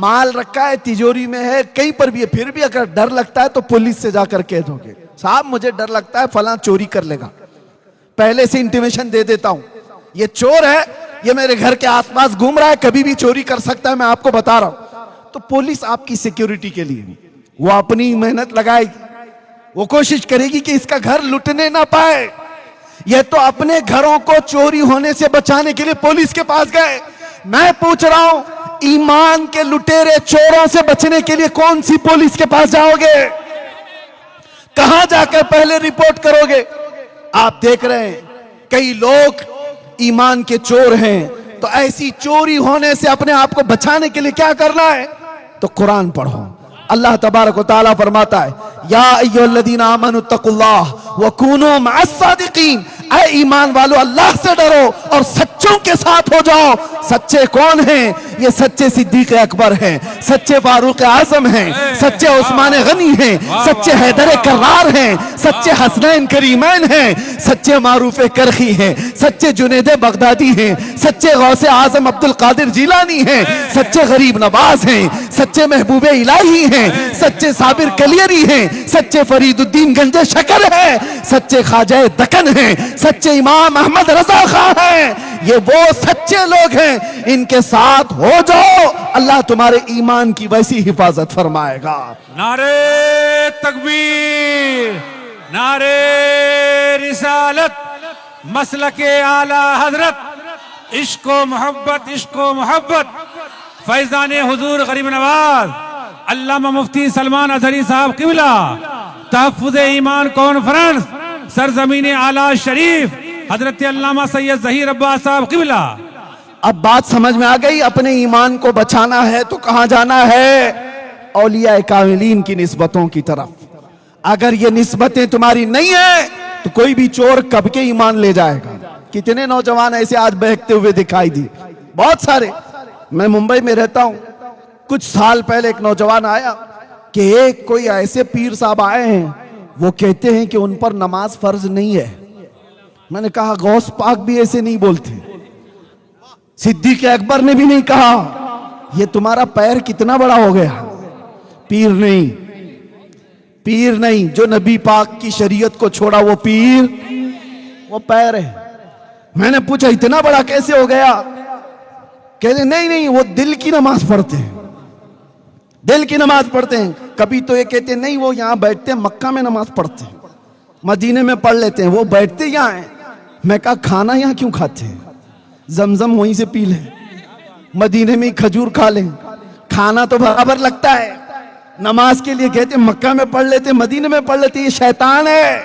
مال رکھا ہے، تجوری میں ہے، کہیں پر بھی ہے، پھر بھی اگر ڈر لگتا ہے تو پولیس سے جا کر کہہ دو گے صاحب مجھے ڈر لگتا ہے فلاں چوری کر لے گا، پہلے سے انٹیمیشن دے دیتا ہوں، یہ چور ہے، یہ میرے گھر کے آس پاس گھوم رہا ہے، کبھی بھی چوری کر سکتا ہے، میں آپ کو بتا رہا ہوں۔ تو پولیس آپ کی سیکیورٹی کے لیے وہ اپنی محنت لگائے گی، وہ کوشش کرے گی کہ اس کا گھر لٹنے نہ پائے۔ یہ تو اپنے گھروں کو چوری ہونے سے بچانے کے لیے پولیس کے پاس گئے۔ میں پوچھ رہا ہوں ایمان کے لٹیرے چوروں سے بچنے کے لیے کون سی پولیس کے پاس جاؤ گے؟ کہاں جا کر پہلے رپورٹ کرو گے؟ آپ دیکھ رہے ہیں کئی لوگ ایمان کے چور ہیں، تو ایسی چوری ہونے سے اپنے آپ کو بچانے کے لیے کیا کرنا ہے؟ تو قرآن پڑھو۔ اللہ تبارک و تعالیٰ فرماتا ہے یا ایھا الذین آمنوا اتقوا اللہ وکونوا مع الصادقین، اے ایمان والو اللہ سے ڈرو اور سچوں کے ساتھ ہو جاؤ۔ سچے کون ہیں؟ یہ سچے صدیق اکبر ہیں، سچے فاروق اعظم ہیں، سچے عثمان غنی ہیں، سچے حیدر کرار ہیں، سچے حسنین کریمین ہیں، سچے معروف کرخی ہیں، سچے جنید بغدادی ہیں، سچے غوث اعظم عبد القادر جیلانی ہیں، سچے غریب نواز ہیں، سچے محبوب الہی ہیں، سچے صابر کلیری ہیں، سچے فرید الدین گنج شکر ہیں، سچے خواجہ دکن ہیں، سچے امام احمد رضا خان ہیں۔ یہ وہ سچے لوگ ہیں، ان کے ساتھ ہو جاؤ، اللہ تمہارے ایمان کی ویسی حفاظت فرمائے گا۔ نعرے تکبیر، نعرے رسالت، مسلک اعلی حضرت، عشق و محبت، عشق و محبت، فیضان حضور غریب نواز علامہ مفتی سلمان اظہری صاحب قبلہ، تحفظ ایمان کانفرنس سرزمین اعلی شریف حضرت علامہ سید ظہیر عباس صاحب قبلہ۔ اب بات سمجھ میں آ گئی، اپنے ایمان کو بچانا ہے تو کہاں جانا ہے؟ اولیاء کاملین کی نسبتوں کی طرف۔ اگر یہ نسبتیں تمہاری نہیں ہیں تو کوئی بھی چور کب کے ایمان لے جائے گا۔ کتنے نوجوان ایسے آج بہکتے ہوئے دکھائی دی، بہت سارے۔ میں ممبئی میں رہتا ہوں، کچھ سال پہلے ایک نوجوان آیا کہ ایک کوئی ایسے پیر صاحب آئے ہیں، وہ کہتے ہیں کہ ان پر نماز فرض نہیں ہے۔ میں نے کہا غوث پاک بھی ایسے نہیں بولتے، صدیق اکبر نے بھی نہیں کہا۔ یہ تمہارا پیر کتنا بڑا ہو گیا؟ پیر نہیں، پیر نہیں، جو نبی پاک کی شریعت کو چھوڑا وہ پیر، وہ پیر ہے۔ میں نے پوچھا اتنا بڑا کیسے ہو گیا؟ کہتے نہیں وہ دل کی نماز پڑھتے ہیں، دل کی نماز پڑھتے ہیں۔ کبھی تو یہ کہتے ہیں نہیں وہ یہاں بیٹھتے ہیں، مکہ میں نماز پڑھتے ہیں، مدینے میں پڑھ لیتے ہیں، وہ بیٹھتے یہاں ہیں۔ میں کہا کھانا یہاں کیوں کھاتے ہیں؟ زمزم وہیں سے پی لیں، مدینے میں کھجور کھا لیں، کھانا تو برابر لگتا ہے۔ نماز کے لیے کہتے ہیں مکہ میں پڑھ لیتے، مدینے میں پڑھ لیتے۔ یہ شیطان ہے،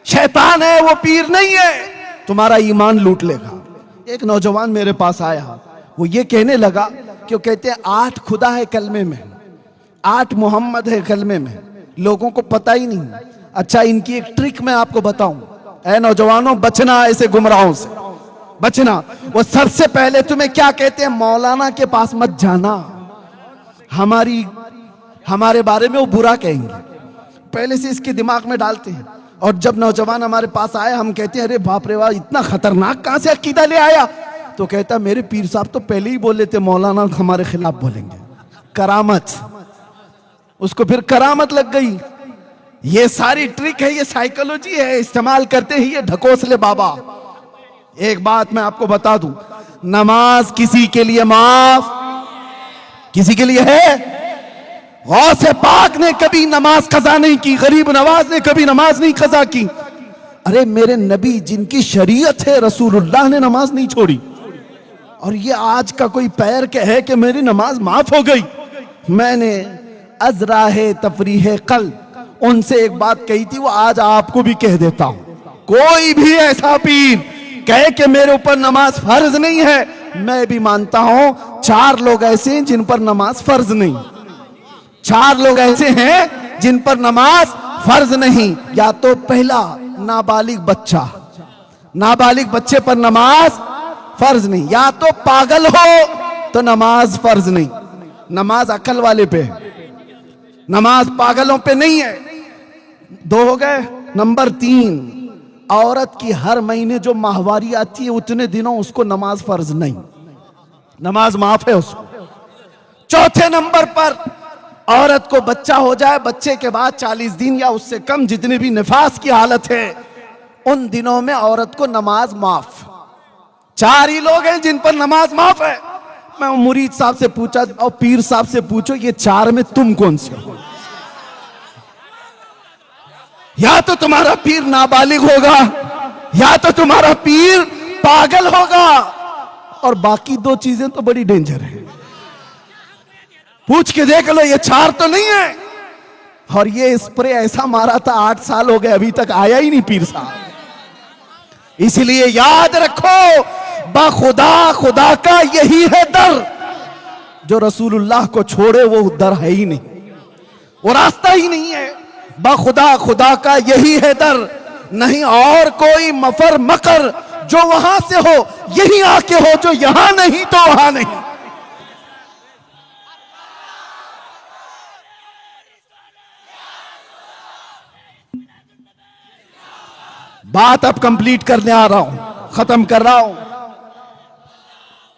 شیطان ہے، وہ پیر نہیں ہے، تمہارا ایمان لوٹ لے گا۔ ایک نوجوان میرے پاس آیا، وہ یہ کہنے لگا کہ وہ کہتے ہیں 8 خدا ہے کلمے میں، 8 محمد ہے کلمے میں، لوگوں کو پتہ ہی نہیں۔ اچھا ان کی ایک ٹرک میں آپ کو بتاؤں، اے نوجوانوں بچنا ایسے گمراہوں سے بچنا. وہ سب سے پہلے تمہیں کیا کہتے ہیں؟ مولانا کے پاس مت جانا. ہمارے بارے میں وہ برا کہیں گے, پہلے سے اس کے دماغ میں ڈالتے ہیں. اور جب نوجوان ہمارے پاس آئے ہم کہتے ہیں ارے باپ رے واہ اتنا خطرناک کہاں سے عقیدہ لے آیا, تو کہتا میرے پیر صاحب تو پہلے ہی بول لیتے مولانا ہمارے خلاف بولیں گے. کرامت, اس کو پھر کرامت لگ گئی. یہ ساری ٹرک ہے, یہ سائیکولوجی ہے, استعمال کرتے ہی یہ ڈھکوسلے بابا. ایک بات میں آپ کو بتا دوں, نماز کسی کے لیے معاف, کسی کے لیے ہے. غوث پاک نے کبھی نماز قضا نہیں کی, غریب نواز نے کبھی نماز نہیں قضا کی. ارے میرے نبی جن کی شریعت ہے رسول اللہ نے نماز نہیں چھوڑی. اور یہ آج کا کوئی پیر کہ ہے کہ میری نماز معاف ہو گئی. میں نے از راہ تفریح قلب ان سے ایک بات کہی تھی, وہ آج آپ کو بھی کہہ دیتا ہوں. کوئی بھی ایسا پیر کہے کہ میرے اوپر نماز فرض نہیں ہے, میں بھی مانتا ہوں 4 لوگ ایسے ہیں جن پر نماز فرض نہیں. 4 لوگ ایسے ہیں جن پر نماز فرض نہیں. یا تو پہلا نابالغ بچہ, نابالغ بچے پر نماز فرض نہیں. یا تو پاگل ہو تو نماز فرض نہیں. نماز عقل والے پہ, نماز پاگلوں پہ نہیں ہے. 2 ہو گئے. نمبر 3, عورت کی ہر مہینے جو ماہواری آتی ہے اتنے دنوں اس کو نماز فرض نہیں, نماز معاف ہے اس کو. 4تھے نمبر پر عورت کو بچہ ہو جائے, بچے کے بعد 40 دن یا اس سے کم جتنے بھی نفاس کی حالت ہے ان دنوں میں عورت کو نماز معاف. 4 ہی لوگ ہیں جن پر نماز معاف ہے. میں مرید صاحب سے پوچھا اور پیر صاحب سے پوچھو یہ 4 میں تم کون سے ہو؟ یا تو تمہارا پیر نابالغ ہوگا یا تو تمہارا پیر پاگل ہوگا, اور باقی 2 چیزیں تو بڑی ڈینجر ہے. پوچھ کے دیکھ لو یہ 4 تو نہیں ہے. اور یہ اسپرے ایسا مارا تھا 8 سال ہو گئے ابھی تک آیا ہی نہیں پیر صاحب. اس لیے یاد رکھو بخدا خدا کا یہی ہے در, جو رسول اللہ کو چھوڑے وہ در ہے ہی نہیں, وہ راستہ ہی نہیں ہے. بخدا خدا کا یہی ہے در, نہیں اور کوئی مفر مکر جو وہاں سے ہو یہی آ کے ہو, جو یہاں نہیں تو وہاں نہیں. بات اب کمپلیٹ کرنے آ رہا ہوں, ختم کر رہا ہوں.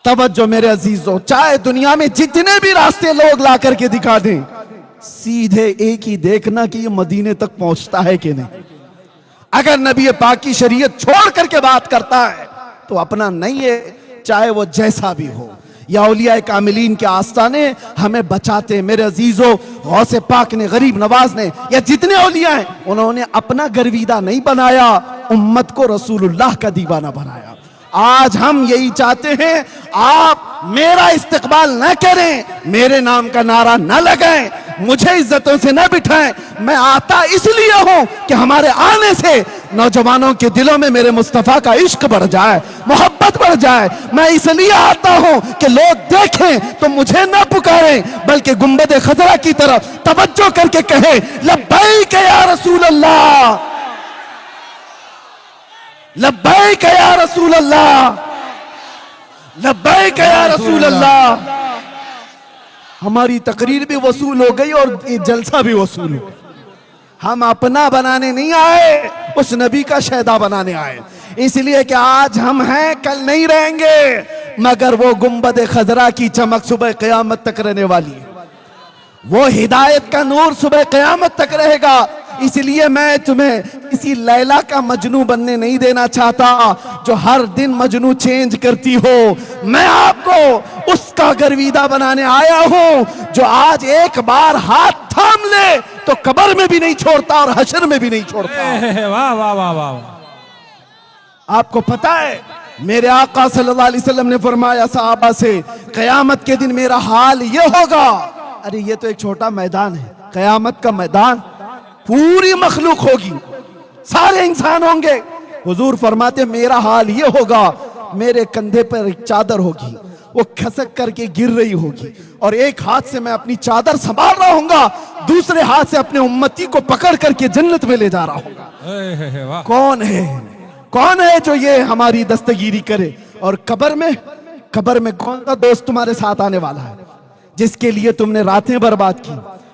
توجہ میرے عزیزوں, چاہے دنیا میں جتنے بھی راستے لوگ لا کر کے دکھا دیں, سیدھے ایک ہی دیکھنا کہ یہ مدینے تک پہنچتا ہے کہ نہیں. اگر نبی پاک کی شریعت چھوڑ کر کے بات کرتا ہے تو اپنا نہیں ہے, چاہے وہ جیسا بھی ہو. یا اولیاء کاملین کے آستانے ہمیں بچاتے ہیں. میرے عزیزوں, غوث پاک نے, غریب نواز نے, یا جتنے اولیاء ہیں انہوں نے اپنا گرویدہ نہیں بنایا, امت کو رسول اللہ کا دیوانہ بنایا. آج ہم یہی چاہتے ہیں آپ میرا استقبال نہ کریں, میرے نام کا نعرہ نہ لگائیں, مجھے عزتوں سے نہ بٹھائیں. میں آتا اس لیے ہوں کہ ہمارے آنے سے نوجوانوں کے دلوں میں میرے مصطفیٰ کا عشق بڑھ جائے, محبت بڑھ جائے. میں اس لیے آتا ہوں کہ لوگ دیکھیں تو مجھے نہ پکاریں بلکہ گنبد خضرا کی طرف توجہ کر کے کہیں لبیک یا رسول اللہ, لبیک یا رسول اللہ, لبیک یا رسول اللہ. ہماری تقریر بھی وصول ہو گئی اور یہ جلسہ بھی وصول ہو گیا. ہم اپنا بنانے نہیں آئے, اس نبی کا شہدا بنانے آئے. اس لیے کہ آج ہم ہیں کل نہیں رہیں گے, مگر وہ گنبد خضرا کی چمک صبح قیامت تک رہنے والی ہے, وہ ہدایت کا نور صبح قیامت تک رہے گا. اس لیے میں تمہیں کسی لیلا کا مجنو بننے نہیں دینا چاہتا جو ہر دن مجنو چینج کرتی ہو. میں آپ کو اس کا گرویدہ بنانے آیا ہوں جو آج ایک بار ہاتھ تھام لے تو قبر میں بھی نہیں چھوڑتا اور حشر میں بھی نہیں چھوڑتا. واہ واہ واہ واہ. آپ کو پتا ہے میرے آقا صلی اللہ علیہ وسلم نے فرمایا صحابہ سے, قیامت کے دن میرا حال یہ ہوگا. ارے یہ تو ایک چھوٹا میدان ہے, قیامت کا میدان پوری مخلوق ہوگی, سارے انسان ہوں گے. حضور فرماتے میرا حال یہ ہوگا, میرے کندھے پر ایک چادر ہوگی, وہ کھسک کر کے گر رہی ہوگی, اور ایک ہاتھ سے میں اپنی چادر سنبھال رہا ہوں گا, دوسرے ہاتھ سے اپنے امتی کو پکڑ کر کے جنت میں لے جا رہا ہوں گا. کون ہے کون ہے جو یہ ہماری دستگیری کرے؟ اور قبر میں کون سا دوست تمہارے ساتھ آنے والا ہے جس کے لیے تم نے راتیں برباد کی،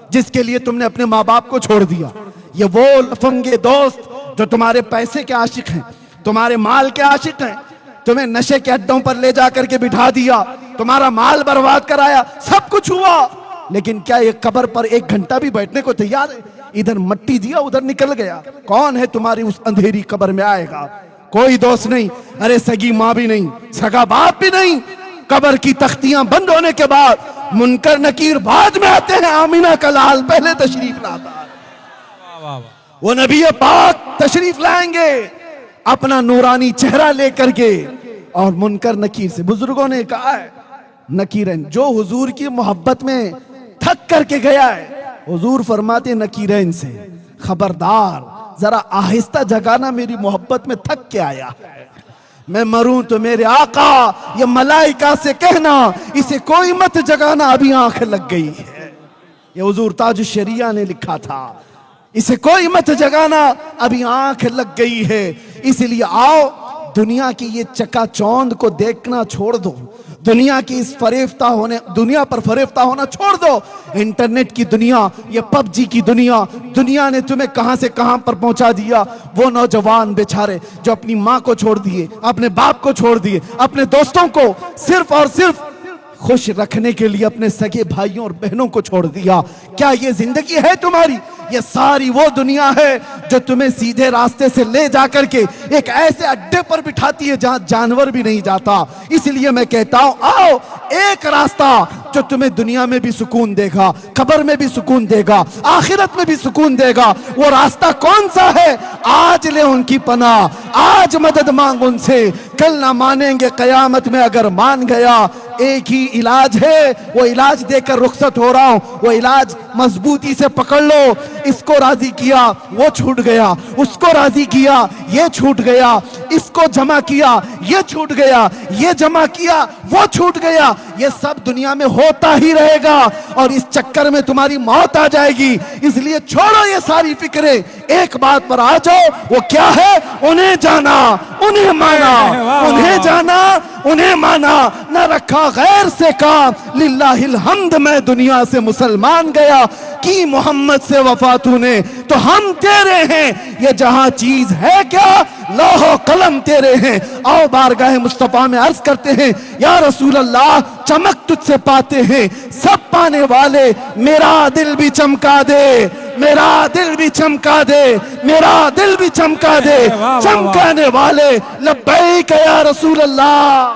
جس کے لیے تم نے اپنے ماں باپ کو چھوڑ دیا؟ یہ وہ لفنگے دوست جو تمہارے پیسے کے عاشق ہیں، تمہارے مال کے عاشق ہیں، تمہیں نشے کے اڈوں پر لے جا کر کے بٹھا دیا، تمہارا مال برباد کرایا، سب کچھ ہوا، لیکن کیا یہ قبر پر 1 گھنٹہ بھی بیٹھنے کو تیار ہے؟ ادھر مٹی دیا ادھر نکل گیا۔ کون ہے تمہاری اس اندھیری قبر میں آئے گا؟ کوئی دوست نہیں، ارے سگی ماں بھی نہیں، سگا باپ بھی نہیں۔ قبر کی تختیاں بند ہونے کے بعد منکر نکیر بعد میں آتے ہیں، آمینہ کا لال پہلے تشریف لاتا ہے۔ وہ نبی پاک تشریف لائیں گے اپنا نورانی چہرہ لے کر کے، اور منکر نکیر سے بزرگوں نے کہا ہے، نکیرین جو حضور کی محبت میں تھک کر کے گیا ہے، حضور فرماتے نکیرین سے خبردار، ذرا آہستہ جگانا، میری محبت میں تھک کے آیا ہے، میں مروں تو میرے آقا یہ ملائکہ سے کہنا اسے کوئی مت جگانا، ابھی آنکھ لگ گئی ہے۔ یہ حضور تاج الشریعہ نے لکھا تھا، اسے کوئی مت جگانا، ابھی آنکھ لگ گئی ہے۔ اس لیے آؤ دنیا کی یہ چکا چوند کو دیکھنا چھوڑ دو، دنیا کی اس دنیا پر فریفتہ ہونا چھوڑ دو۔ انٹرنیٹ کی دنیا، یہ پب جی کی دنیا نے تمہیں کہاں سے کہاں پر پہنچا دیا۔ وہ نوجوان بیچارے جو اپنی ماں کو چھوڑ دیے، اپنے باپ کو چھوڑ دیے، اپنے دوستوں کو صرف اور صرف خوش رکھنے کے لیے اپنے سگے بھائیوں اور بہنوں کو چھوڑ دیا۔ کیا یہ زندگی ہے تمہاری؟ یہ ساری وہ دنیا ہے جو تمہیں سیدھے راستے سے لے جا کر کے ایک ایسے اڈے پر بٹھاتی ہے جہاں جانور بھی نہیں جاتا۔ اس لیے میں کہتا ہوں آؤ، ایک راستہ جو تمہیں دنیا میں بھی سکون دے گا، قبر میں بھی سکون دے گا، آخرت میں بھی سکون دے گا۔ وہ راستہ کون سا ہے؟ آج لے ان کی پناہ، آج مدد مانگ ان سے، کل نہ مانیں گے قیامت میں اگر مان گیا۔ ایک ہی علاج ہے، وہ علاج دے کر رخصت ہو رہا ہوں، وہ علاج مضبوطی سے پکڑ لو۔ اس کو راضی کیا وہ چھوٹ گیا، اس کو راضی کیا یہ چھوٹ گیا، اس کو جمع کیا یہ چھوٹ گیا، یہ جمع کیا وہ چھوٹ گیا۔ یہ سب دنیا میں ہوتا ہی رہے گا، اور اس چکر میں تمہاری موت آ جائے گی۔ اس لیے چھوڑو یہ ساری فکریں، ایک بات پر آ جاؤ، وہ کیا ہے؟ انہیں جانا، انہیں مانا، انہیں جانا، انہیں مانا، نہ رکھا غیر سے کام۔ للہ الحمد میں دنیا سے مسلمان گیا، کی محمد سے وفا تو نے تو ہم تیرے ہیں۔ یہ جہاں چیز ہے کیا؟ لوح و قلم تیرے ہیں۔ آؤ بارگاہ مصطفیٰ میں عرض کرتے ہیں، یا رسول اللہ چمک تجھ سے پاتے ہیں سب پانے والے، میرا دل بھی چمکا دے، میرا دل بھی چمکا دے، میرا دل بھی چمکا دے، چمکانے والے لبیک یا رسول اللہ۔